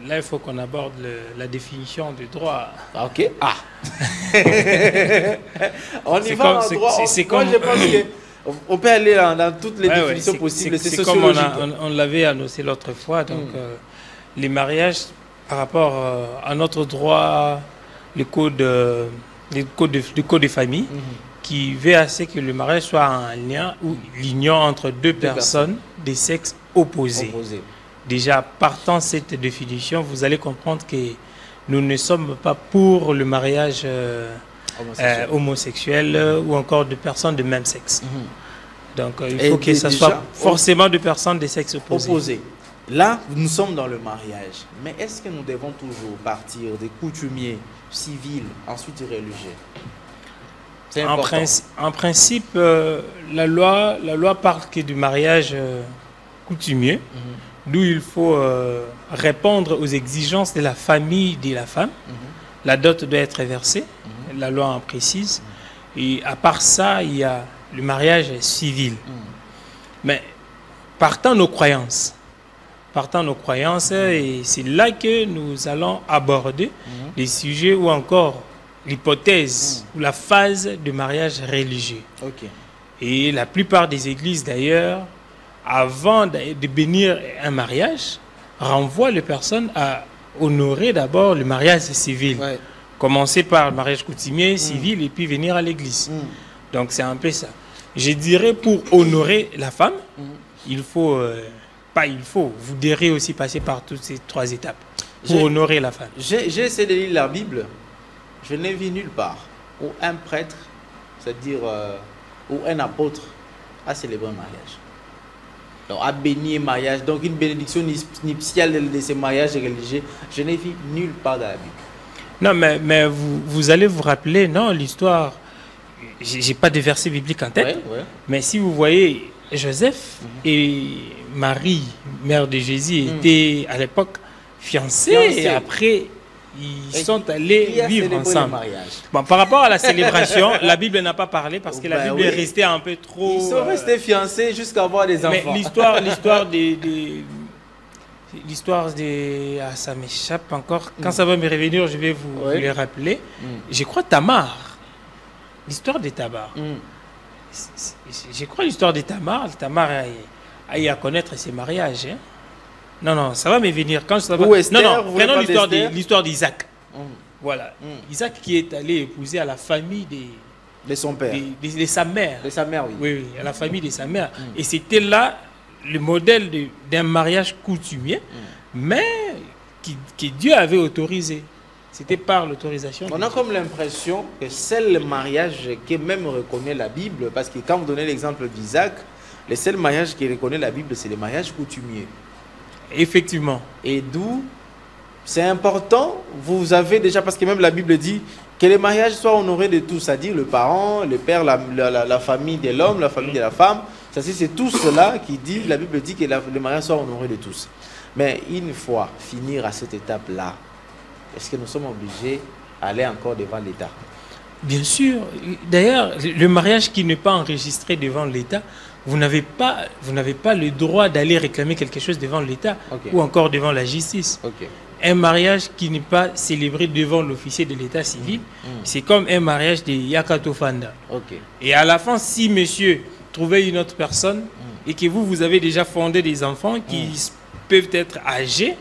là, il faut qu'on aborde la définition du droit. Ok. Ah. On y va en droit. Moi, je pense qu'on peut aller dans toutes les définitions possibles. C'est comme on l'avait annoncé l'autre fois. Donc, les mariages, par rapport à notre droit, le code de famille, qui veut à ce que le mariage soit un lien ou l'union entre deux personnes des sexes opposés. Déjà, partant de cette définition, vous allez comprendre que nous ne sommes pas pour le mariage homosexuel ou encore de personnes de même sexe. Donc, il faut que ce soit forcément de personnes de sexe opposés. Là, nous sommes dans le mariage. Mais est-ce que nous devons toujours partir des coutumiers civils, ensuite religieux? En principe, la loi parle que du mariage coutumier. D'où il faut répondre aux exigences de la famille de la femme. La dot doit être versée, la loi en précise. Et à part ça, il y a le mariage civil. Mais partant nos croyances, et c'est là que nous allons aborder les sujets ou encore l'hypothèse ou la phase de mariage religieux. Et la plupart des églises d'ailleurs, avant de bénir un mariage, renvoie les personnes à honorer d'abord le mariage civil. Commencer par le mariage coutumier, civil, et puis venir à l'église. Donc c'est un peu ça. Je dirais pour honorer la femme, vous devrez aussi passer par toutes ces trois étapes pour honorer la femme. J'ai essayé de lire la Bible, je n'ai vu nulle part où un prêtre, c'est-à-dire où un apôtre a célébré un mariage. Donc, à bénir un mariage, donc une bénédiction nuptiale de ces mariages religieux, je n'ai vu nulle part dans la Bible. Non, mais vous allez vous rappeler, non, l'histoire, j'ai pas de verset biblique en tête, mais si vous voyez Joseph et Marie, mère de Jésus, étaient à l'époque fiancés et après ils sont allés vivre ensemble. Bon, par rapport à la célébration, la Bible n'a pas parlé parce que la Bible est restée un peu trop... Ils sont restés fiancés jusqu'à avoir des enfants. Mais l'histoire L'histoire de... Ah, ça m'échappe encore. Quand ça va me revenir, je vais vous les rappeler. Je crois Tamar. L'histoire de Tamar. Je crois l'histoire de Tamar. Tamar a eu à connaître ses mariages. Hein. Non, ça va me venir. Quand ça va... Non, prenons l'histoire d'Isaac. Voilà. Isaac qui est allé épouser à la famille de son père. De sa mère. De sa mère, oui. Oui, à la famille de sa mère. Et c'était là le modèle d'un mariage coutumier, mais que Dieu avait autorisé. C'était par l'autorisation. On a comme l'impression que c'est le mariage qui même reconnaît la Bible, parce que quand vous donnez l'exemple d'Isaac, le seul mariage qui reconnaît la Bible, c'est le mariage coutumier. Effectivement. Et d'où c'est important, vous avez déjà, parce que même la Bible dit que les mariages soient honorés de tous, c'est-à-dire le parent, le père, la famille de l'homme, la famille de la femme. C'est tout cela qui dit, la Bible dit que le mariage soit honoré de tous. Mais une fois finir à cette étape-là, est-ce que nous sommes obligés d'aller encore devant l'État? Bien sûr. D'ailleurs, le mariage qui n'est pas enregistré devant l'État, vous n'avez pas le droit d'aller réclamer quelque chose devant l'État ou encore devant la justice. Un mariage qui n'est pas célébré devant l'officier de l'État civil, c'est comme un mariage de Yakato Fanda. Et à la fin, si monsieur trouvez une autre personne et que vous avez déjà fondé des enfants qui peuvent être âgés,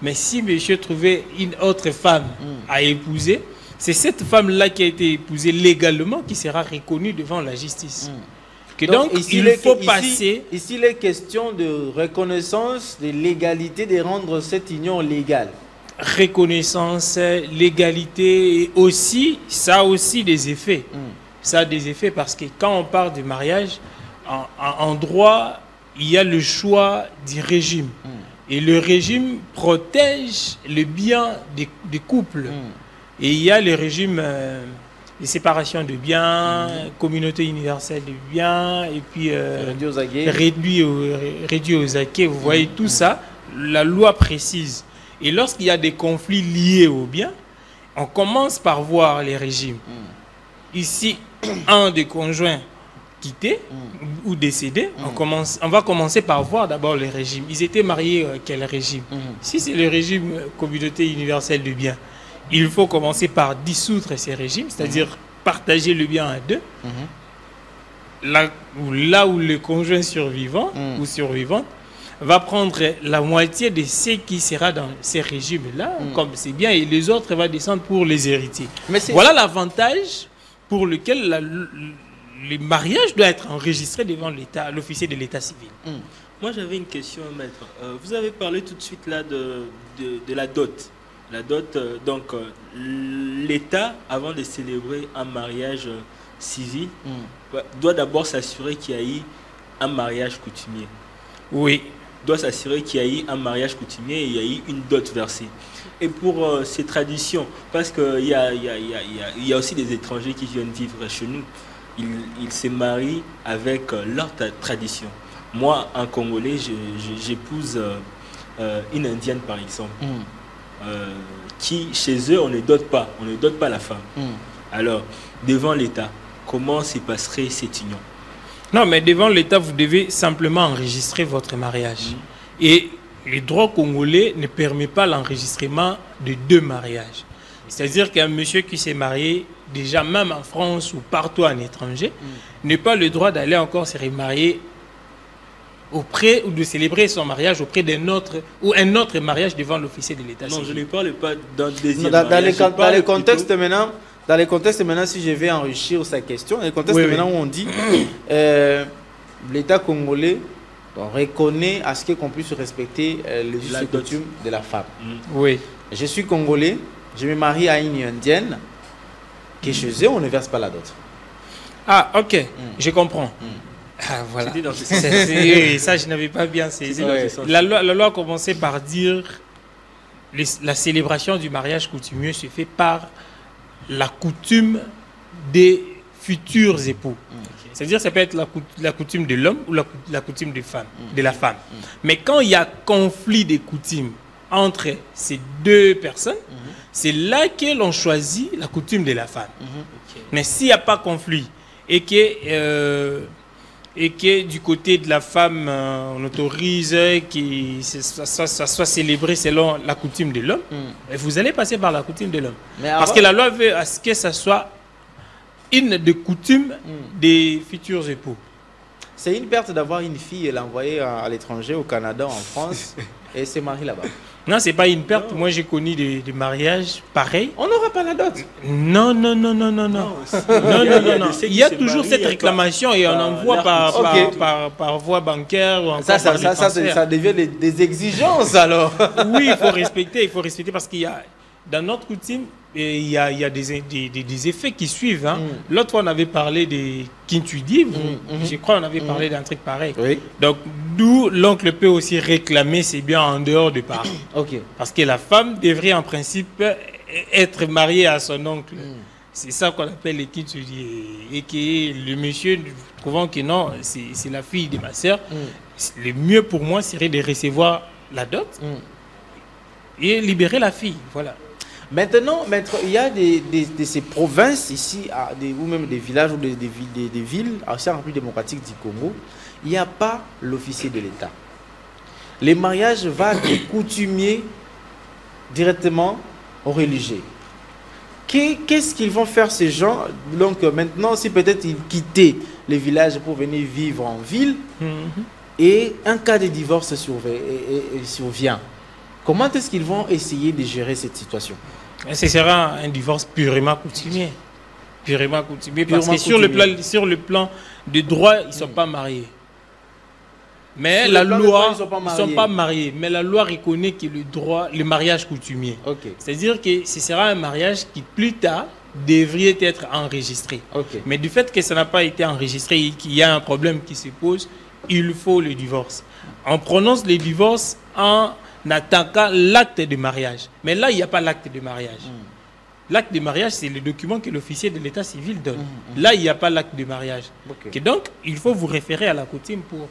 mais si monsieur trouvait une autre femme à épouser, c'est cette femme-là qui a été épousée légalement qui sera reconnue devant la justice. Donc ici, il faut passer... Ici, il est question de reconnaissance, de légalité, de rendre cette union légale. Reconnaissance, légalité, et aussi, ça a aussi des effets. Ça a des effets parce que quand on parle de mariage, en droit, il y a le choix du régime. Et le régime protège le bien des couples. Et il y a le régime de séparation de biens, communauté universelle de biens, et puis réduit aux acquis. Vous voyez tout ça, la loi précise. Et lorsqu'il y a des conflits liés aux biens, on commence par voir les régimes. Ici, un des conjoints quitté ou décédé, on va commencer par voir d'abord les régimes. Ils étaient mariés quel régime? Si c'est le régime communauté universelle de biens, il faut commencer par dissoudre ces régimes, c'est-à-dire partager le bien à deux. Là où le conjoint survivant ou survivante va prendre la moitié de ce qui sera dans ces régimes-là, comme c'est bien, et les autres va descendre pour les héritiers. Voilà l'avantage pour lequel le mariage doit être enregistré devant l'État, l'officier de l'État civil. Moi, j'avais une question, maître. Vous avez parlé tout de suite là de la dot. La dot, donc l'État, avant de célébrer un mariage civil, doit d'abord s'assurer qu'il y a eu un mariage coutumier. Oui. Doit s'assurer qu'il y a eu un mariage coutumier et il y a eu une dot versée. Et pour ces traditions, parce qu'il y a aussi des étrangers qui viennent vivre chez nous, ils se marient avec leur tradition. Moi, un Congolais, j'épouse une Indienne, par exemple, qui, chez eux, on ne dote pas la femme. Alors, devant l'État, comment se passerait cette union? Non, mais devant l'État, vous devez simplement enregistrer votre mariage. Et le droit congolais ne permet pas l'enregistrement de deux mariages. C'est-à-dire qu'un monsieur qui s'est marié, déjà même en France ou partout en étranger, n'a pas le droit d'aller encore se remarier auprès ou de célébrer son mariage auprès d'un autre ou un autre mariage devant l'officier de l'État civil. Non, je ne parle pas d'un deuxième mariage. Dans les contextes maintenant, si je vais enrichir sa question, dans les contextes maintenant où on dit l'État congolais reconnaît à ce qu'on puisse respecter les us et coutumes de la femme. Oui. Je suis congolais, je me marie à une indienne, que chez eux, on ne verse pas la dot. Ah, ok, je comprends. Ah, voilà. C'était dans ce sens. Ça, je n'avais pas bien saisi. La loi a commencé par dire la célébration du mariage coutumier se fait par la coutume des futurs époux. C'est-à-dire ça peut être la coutume de l'homme ou la coutume de la femme. Mais quand il y a conflit des coutumes entre ces deux personnes, c'est là que l'on choisit la coutume de la femme. Mais s'il n'y a pas conflit et que et que du côté de la femme, on autorise que ça soit célébré selon la coutume de l'homme, vous allez passer par la coutume de l'homme. Parce que la loi veut à ce que ça soit une des coutumes des futurs époux. C'est une perte d'avoir une fille et l'envoyer à l'étranger, au Canada, en France, et se marier là-bas. Non, c'est pas une perte. Non. Moi, j'ai connu des mariages pareils. On n'aura pas la dot. Non. Il y a toujours cette réclamation et on envoie par voie bancaire ou encore ça devient des exigences alors. Oui, il faut respecter parce qu'il y a dans notre coutume, il y a des effets qui suivent. Hein. L'autre fois, on avait parlé des quintudis. Je crois qu'on avait parlé d'un truc pareil. Oui. Donc, d'où l'oncle peut aussi réclamer ses biens en dehors de parents. Parce que la femme devrait en principe être mariée à son oncle. C'est ça qu'on appelle les quintudis. Et que le monsieur, trouvant que non, c'est la fille de ma soeur, le mieux pour moi serait de recevoir la dot et libérer la fille. Voilà. Maintenant, maître, il y a de ces provinces ici, ou même des villages ou des villes, aussi en République démocratique du Congo, il n'y a pas l'officier de l'État. Les mariages vont des coutumiers directement aux religieux. Qu'est-ce qu'ils vont faire ces gens? Donc maintenant, si peut-être ils quittaient les villages pour venir vivre en ville, et un cas de divorce survient, comment est-ce qu'ils vont essayer de gérer cette situation? Ce sera un divorce purement coutumier. Parce que sur le plan de droit, ils ne sont pas mariés. Mais la loi, ils ne sont pas mariés. Mais la loi reconnaît que le mariage coutumier. C'est-à-dire que ce sera un mariage qui plus tard devrait être enregistré. Mais du fait que ça n'a pas été enregistré et qu'il y a un problème qui se pose, il faut le divorce. On prononce le divorce en attaquant l'acte de mariage. Mais là, il n'y a pas l'acte de mariage. L'acte de mariage, c'est le document que l'officier de l'état civil donne. Là, il n'y a pas l'acte de mariage. Et donc, il faut vous référer à la coutume pour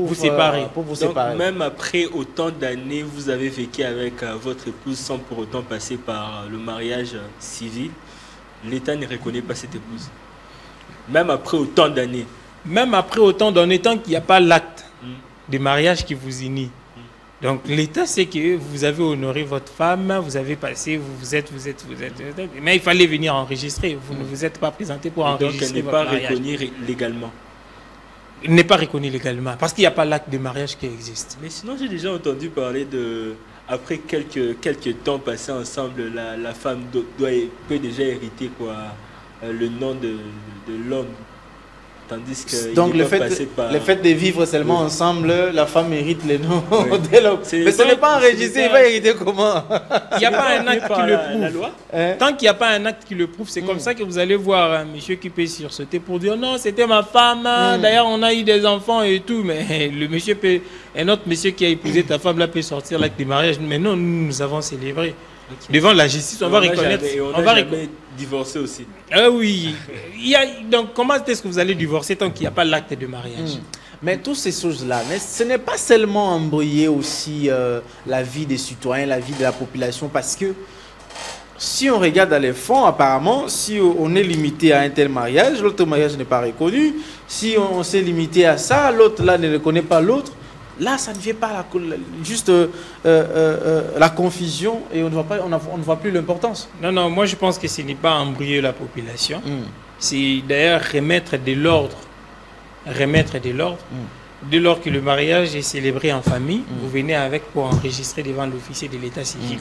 vous séparer. Donc, même après autant d'années, vous avez vécu avec votre épouse sans pour autant passer par le mariage civil, l'État ne reconnaît pas cette épouse. Même après autant d'années. Même après autant d'années, tant qu'il n'y a pas l'acte de mariage qui vous unit. Donc l'État sait que vous avez honoré votre femme, vous avez passé, vous êtes, mais il fallait venir enregistrer. Vous ne vous êtes pas présenté pour enregistrer votre mariage. Donc elle n'est pas reconnue légalement. Il n'est pas reconnu légalement parce qu'il n'y a pas l'acte de mariage qui existe. Mais sinon, j'ai déjà entendu parler de... Après quelques temps passés ensemble, la femme peut déjà hériter le nom de l'homme. Tandis que donc le fait de vivre seulement ensemble, la femme hérite les noms de l'homme. Mais ce n'est pas enregistré, il va hériter comment? Il n'y a pas un acte qui le prouve. La loi? Tant qu'il n'y a pas un acte qui le prouve, c'est comme ça que vous allez voir un monsieur qui peut sursauter pour dire non, c'était ma femme, d'ailleurs on a eu des enfants et tout, mais le monsieur peut, un autre monsieur qui a épousé ta femme là peut sortir l'acte de mariage, mais non, nous avons célébré. Devant la justice, on va reconnaître. On va divorcer aussi. Oui. Donc, comment est-ce que vous allez divorcer tant qu'il n'y a pas l'acte de mariage? Mais toutes ces choses-là, ce n'est pas seulement embrouiller aussi la vie des citoyens, la vie de la population, parce que si on regarde dans les fonds, apparemment, si on est limité à un tel mariage, l'autre mariage n'est pas reconnu. Si on s'est limité à ça, l'autre là ne reconnaît pas l'autre. Là, ça ne vient pas juste la confusion et on ne voit plus l'importance. Non, moi je pense que ce n'est pas embrouiller la population. C'est d'ailleurs remettre de l'ordre. Dès lors que le mariage est célébré en famille, vous venez avec pour enregistrer devant l'officier de l'état civil.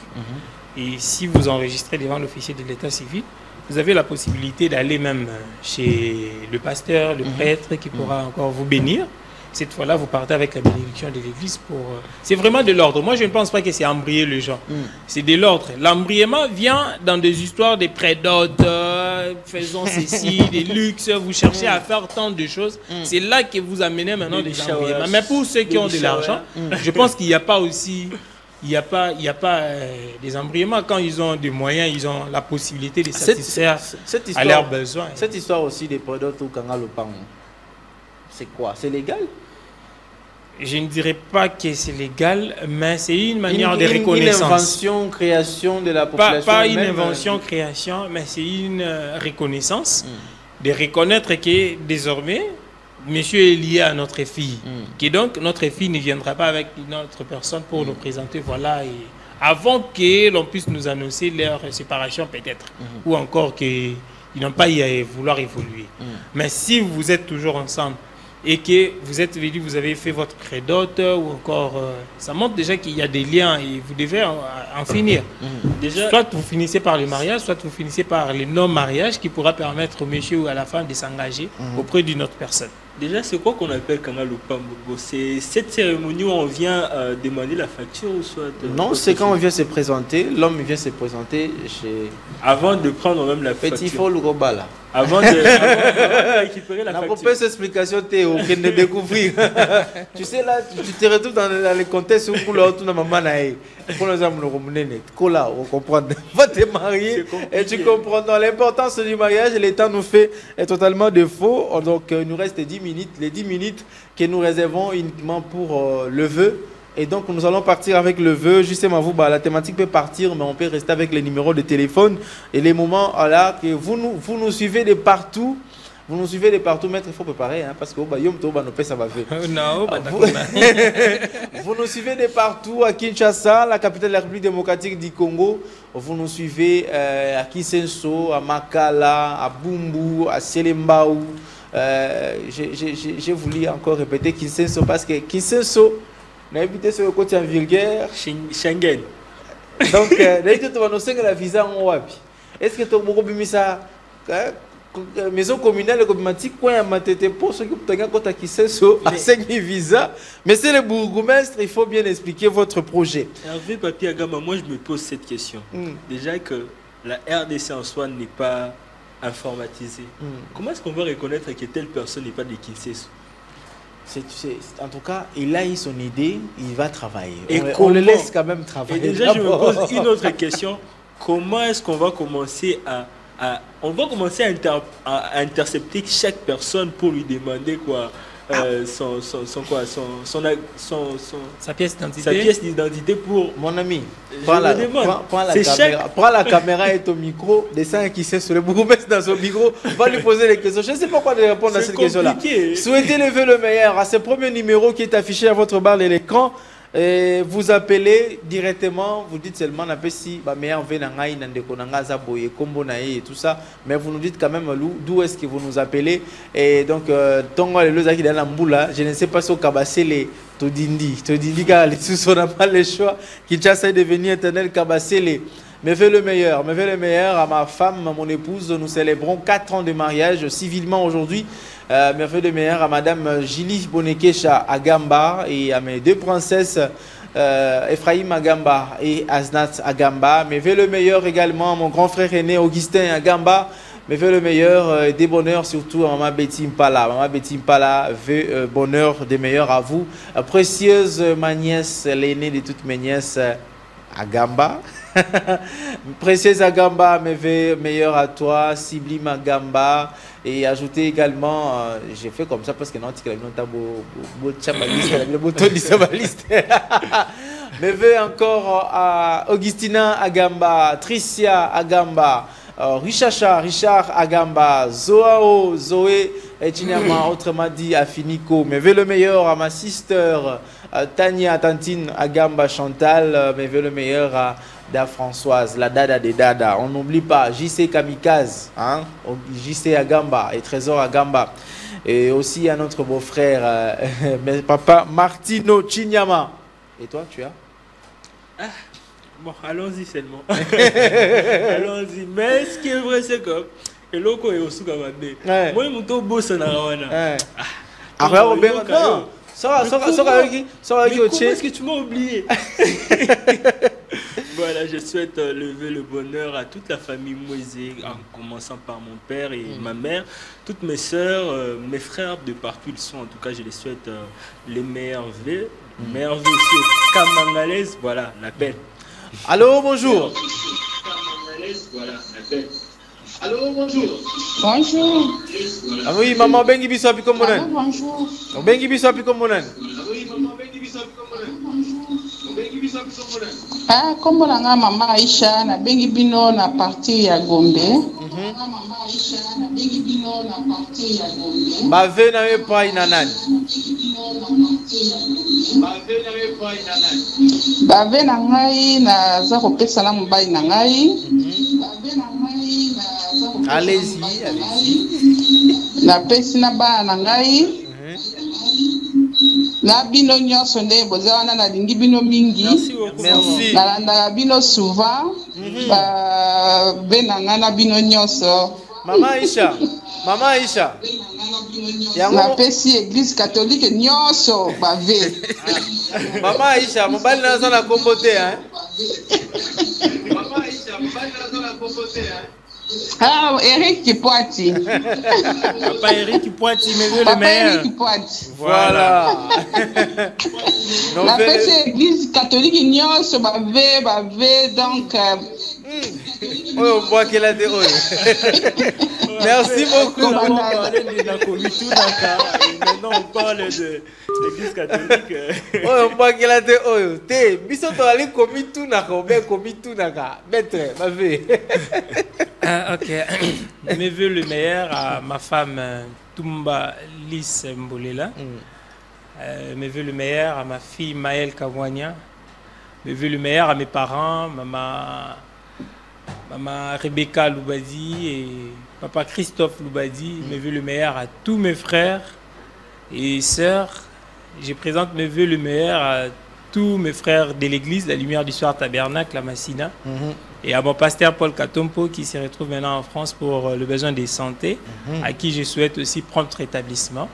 Et si vous enregistrez devant l'officier de l'état civil, vous avez la possibilité d'aller même chez le pasteur, le prêtre qui pourra encore vous bénir. Cette fois-là, vous partez avec la bénédiction de l'église pour... C'est vraiment de l'ordre. Moi, je ne pense pas que c'est embrouiller les gens. C'est de l'ordre. L'embrièment vient dans des histoires de prédotes, faisons ceci, des luxes, vous cherchez à faire tant de choses. C'est là que vous amenez maintenant des embrièments. Mais pour ceux qui ont de l'argent, je pense qu'il n'y a pas aussi... Il n'y a pas des embrièments. Quand ils ont des moyens, ils ont la possibilité de satisfaire à leurs besoins. Cette histoire aussi des prédotes au Kangalopang, c'est quoi? C'est légal? Je ne dirais pas que c'est légal, mais c'est une manière de reconnaissance. Une invention, création de la population. Pas une invention, création, mais c'est une reconnaissance de reconnaître que désormais, monsieur est lié à notre fille. Et donc, notre fille ne viendra pas avec une autre personne pour nous présenter, voilà, et avant que l'on puisse nous annoncer leur séparation peut-être, ou encore qu'ils n'ont pas à vouloir évoluer. Mais si vous êtes toujours ensemble, et que vous êtes venu, vous avez fait votre crédote, ou encore, ça montre déjà qu'il y a des liens et vous devez en finir. Déjà, soit vous finissez par le mariage, soit vous finissez par le non-mariage qui pourra permettre au monsieur ou à la femme de s'engager auprès d'une autre personne. Déjà, c'est quoi qu'on appelle Kanga Lupambogo? C'est cette cérémonie où on vient demander la facture ou soit... Non, c'est quand on vient se présenter, l'homme vient se présenter chez... Avant de prendre même la facture. Petit faux le gros là. Avant de récupérer la facture. Pour cette explication, Théo, qu'on de découvrir. Tu sais, là, tu te retrouves dans les contextes où on retourne à maman. Pour les hommes, on comprend. Va te marier et tu comprends. Dans l'importance du mariage, le temps nous fait totalement défaut. Donc, il nous reste 10 minutes. Les 10 minutes que nous réservons uniquement pour le vœu. Et donc, nous allons partir avec le vœu. Justement, vous, la thématique peut partir, mais on peut rester avec les numéros de téléphone. Et les moments là que vous nous suivez de partout. Vous nous suivez de partout, maître, il faut préparer, hein, parce que ça va faire. Non, vous nous suivez de partout, à Kinshasa, la capitale de la République démocratique du Congo. Vous nous suivez à Kisenso, à Makala, à Bumbu, à Selembao. J'ai voulu encore répéter Kisenso, parce que Kisenso, on a habité sur le côté vulgaire. Schengen. Donc, d'ailleurs, tu vas nous faire la visa en Wapi. Est-ce que tu as beaucoup mis ça? Maison communale et communautaire, quand il y a matete pour ceux qui ont qui sait à 5 visa. Mais c'est le bourgmestre, il faut bien expliquer votre projet. Hervé Papi Agama, moi je me pose cette question. Déjà que la RDC en soi n'est pas informatisée. Comment est-ce qu'on va reconnaître que telle personne n'est pas de Kinshasa? En tout cas, il a eu son idée, il va travailler. Et on le laisse quand même travailler. Et déjà, je me pose une autre question. Comment est-ce qu'on va commencer à intercepter chaque personne pour lui demander quoi, sa pièce d'identité. Sa pièce d'identité pour... Mon ami, prends la caméra et ton micro, descends qui sait sur le bourgmestre dans son micro, va lui poser des questions. Je ne sais pas quoi répondre à cette question-là. Souhaitez lever le meilleur à ce premier numéro qui est affiché à votre barre de l'écran. Et vous appelez directement, vous dites seulement si meilleur et tout ça, mais vous nous dites quand même d'où est-ce que vous nous appelez. Et donc je ne sais pas si au Kabasele Todindi car les sous on n'a pas le choix, qui est devenu éternel Kabasele. Mais fais le meilleur à ma femme, à mon épouse. Nous célébrons 4 ans de mariage civilement aujourd'hui. Mais fais le meilleur à madame Gili Bonekesha Agamba et à mes 2 princesses Ephraim Agamba et Aznat Agamba. Mais fais le meilleur également à mon grand frère aîné Augustin Agamba. Mais fais le meilleur des bonheurs surtout à maman Betty Mpala. Maman Betty Mpala veut bonheur des meilleurs à vous. Précieuse ma nièce, l'aînée de toutes mes nièces Agamba. Précieuse Agamba, meilleur à toi, Siblim Agamba. Et ajouter également, j'ai fait comme ça parce que non, tu as mais veut encore à Augustina Agamba, Tricia Agamba, Richard Agamba, Zoé et Chinyama, autrement dit à Finico. Mais veut le meilleur à ma sister Tania Tantine Agamba Chantal, mais veut le meilleur à Da Françoise, la dada des dada. On n'oublie pas JC Kamikaze, hein? JC Agamba et Trésor Agamba. Et aussi à notre beau-frère, papa Martino Chinyama. Et toi, tu as? Bon, allons-y seulement. Allons-y. Mais ce qui est vrai, c'est que le loco est au Soukamande. Moi, je suis au beau Sanarawana. Non. Est-ce que tu m'as oublié? Voilà, je souhaite lever le bonheur à toute la famille Moïse, en commençant par mon père et ma mère, toutes mes soeurs, mes frères de partout ils sont. En tout cas, je les souhaite les meilleurs vœux. Meilleurs vœux aussi au Kamangalaise. Voilà, la paix. Allô, bonjour. Allô, bonjour. Bonjour. Ah oui, maman Bengi Biso api comme Allô, bonjour. Bengi Biso api comme Ah oui, maman Bengi Biso api comme Ah, comme la maman Aïcha, na Bengi Bino na partie ya Gombe. Bave na we pa inanani. Bave na ngai na za kopesa na mobali na ngai. Allez-y, allez-y. Na pesi na ba na ngai. Na bino nyonso nde boza wana na lingi bino mingi. Merci. Na landa bino souvent. Be na nga na bino nyonso. Mama Aisha. Mama Aisha. Na pesi église catholique nyonso bave. Mama Aisha, mobali na za na kombote hein. Mama Aisha, mobali na za na kombote hein. Ah, Eric Kipoati. Papa Eric Kipoati, mais veut le meilleur. Eric Kipoati. Voilà. La petite église catholique nyonso bave donc oui, on voit qu'elle a des rôles. Merci beaucoup. On parlait de la commission maintenant on parle de l'église catholique. Oui, on voit qu'elle a des rôles. Té, biso to ali komitu naka, maître, ma vie. Ok. Mes vœux le meilleur à ma femme Tumba Lys Mbolela. Mes vœux le meilleur à ma fille Maëlle Kawanya. Mes vœux le meilleur à mes parents, maman Rebecca Loubadi et papa Christophe Loubadi. Mes vœux le meilleur à tous mes frères et sœurs. Je présente mes vœux le meilleur à tous mes frères de l'église, la Lumière du Soir Tabernacle, la Massina. Et à mon pasteur Paul Katompo qui se retrouve maintenant en France pour le besoin de santé, à qui je souhaite aussi prompt rétablissement.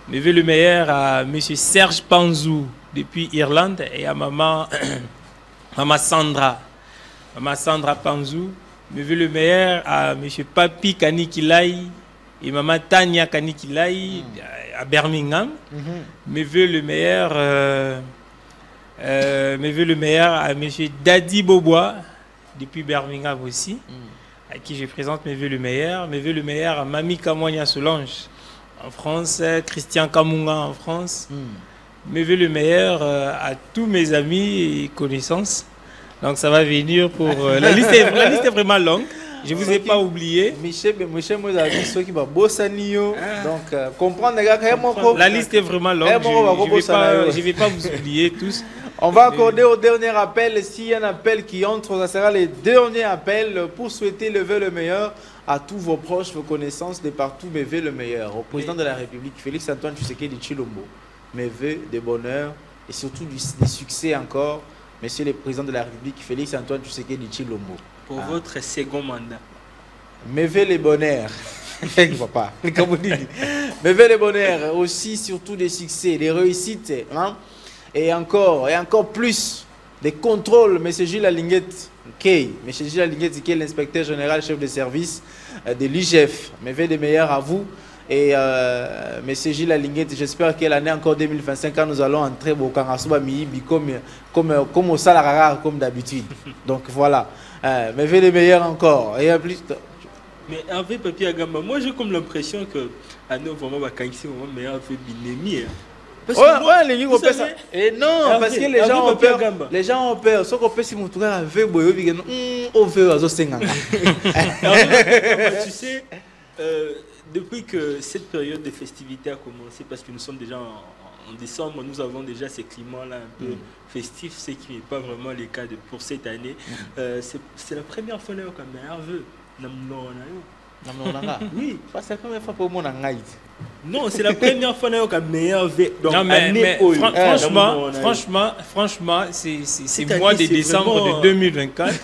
Mes vœux le meilleur à M. Serge Panzou depuis Irlande et à maman Sandra. Maman Sandra Panzou. Mes vœux le meilleur à M. Papi Kanikilai et maman Tania Kanikilai à Birmingham. Mes vœux le meilleur à M. Daddy Bobois depuis Birmingham aussi, à qui je présente mes vœux le meilleur. Mes vœux le meilleur à Mamie Kamonia Solange en France, Christian Kamunga en France. Mes vœux le meilleur à tous mes amis et connaissances. Donc ça va venir pour... la liste est vraiment longue. Je ne vous ai pas oublié. Michel ceux qui va bossanio. Donc comprendre les gars, la liste est vraiment longue. Je ne vais pas vous oublier tous. On va accorder au dernier appel. S'il y a un appel qui entre, ça sera le dernier appel pour souhaiter le vœu le meilleur à tous vos proches, vos connaissances de partout. Mes vœux le meilleur au président de la République, Félix Antoine Tshisekedi Tshilombo. Mes vœux de bonheur et surtout du succès encore, Monsieur le président de la République, Félix Antoine Tshisekedi Tshilombo. Pour votre second mandat. Mes vœux le bonheur. Papa, mes vœux le bonheur, aussi surtout des succès, des réussites, hein? Et encore plus des contrôles. M. Gilles Alinguette, qui est l'inspecteur général, chef de service de l'IGF. Mes vœux de meilleurs à vous. Et M. Gilles Alinguette, j'espère que l'année encore 2025, quand nous allons entrer au Kangasouba Miibi comme au Salarara, comme d'habitude. Donc voilà, mes vœux de meilleurs encore. Et en plus. Mais avec Papi Agamba, moi j'ai comme l'impression que à nous vraiment c'est vraiment meilleur avec Binemi. Les gens ça. Et non, parce que les gens ont peur. Les gens ont peur. Ce qu'on peut si mon tour avec Boyo, on veut à Zosenga. Tu sais, depuis que cette période de festivité a commencé, parce que nous sommes déjà en décembre, nous avons déjà ces climats-là un peu festifs, ce qui n'est pas vraiment le cas pour cette année. C'est la première fois qu'on a meilleur vœu. Oui, parce que c'est la première fois pour moi. Non, c'est la première fois qu'on a meilleur vœu. Non, mais franchement, c'est mois de décembre de 2024.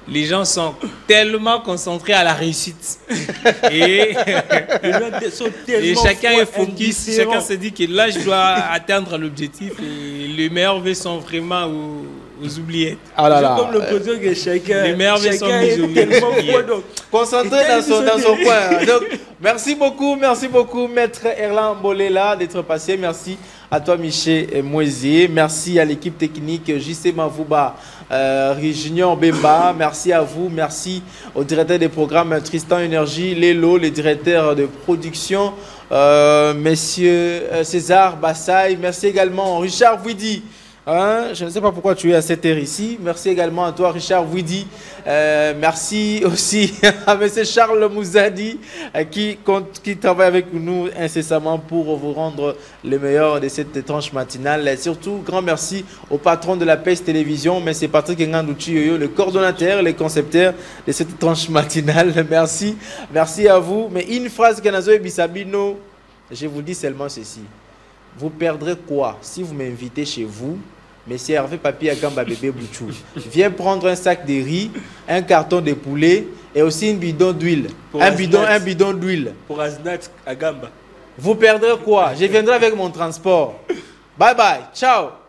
Les gens sont tellement concentrés à la réussite. Et chacun est focus. Chacun se dit que là, je dois atteindre l'objectif. Et les meilleurs vœux sont vraiment aux oubliettes. Ah là là. Comme le président que chacun. Les meilleurs vœux sont aux oubliettes. Concentré dans son coin. Donc, merci beaucoup, Maître Erlan Mbolela, d'être passé. Merci à toi, Michel Moisier. Merci à l'équipe technique, JC Mavouba, Junior Bemba. Merci à vous. Merci au directeur des programmes Tristan Énergie, Lélo, les directeurs de production, Monsieur César Bassaï. Merci également Richard Vouidi Hein, je ne sais pas pourquoi tu es à cette heure ici. Merci également à toi, Richard Widi. Merci aussi à M. Charles Mouzadi qui travaille avec nous incessamment pour vous rendre le meilleur de cette tranche matinale. Et surtout, grand merci au patron de la PES Télévision, M. Patrick Ngandouchi, le coordonnateur, le concepteur de cette tranche matinale. Merci. Merci à vous. Mais une phrase que Nazo et Bissabino, je vous dis seulement ceci. Vous perdrez quoi si vous m'invitez chez vous, Monsieur Hervé Papi Agamba Bébé Bouchou? Viens prendre un sac de riz, un carton de poulet et aussi une bidon d'huile. Un bidon d'huile. Pour Aznat Agamba. Vous perdrez quoi? Je viendrai avec mon transport. Bye bye. Ciao.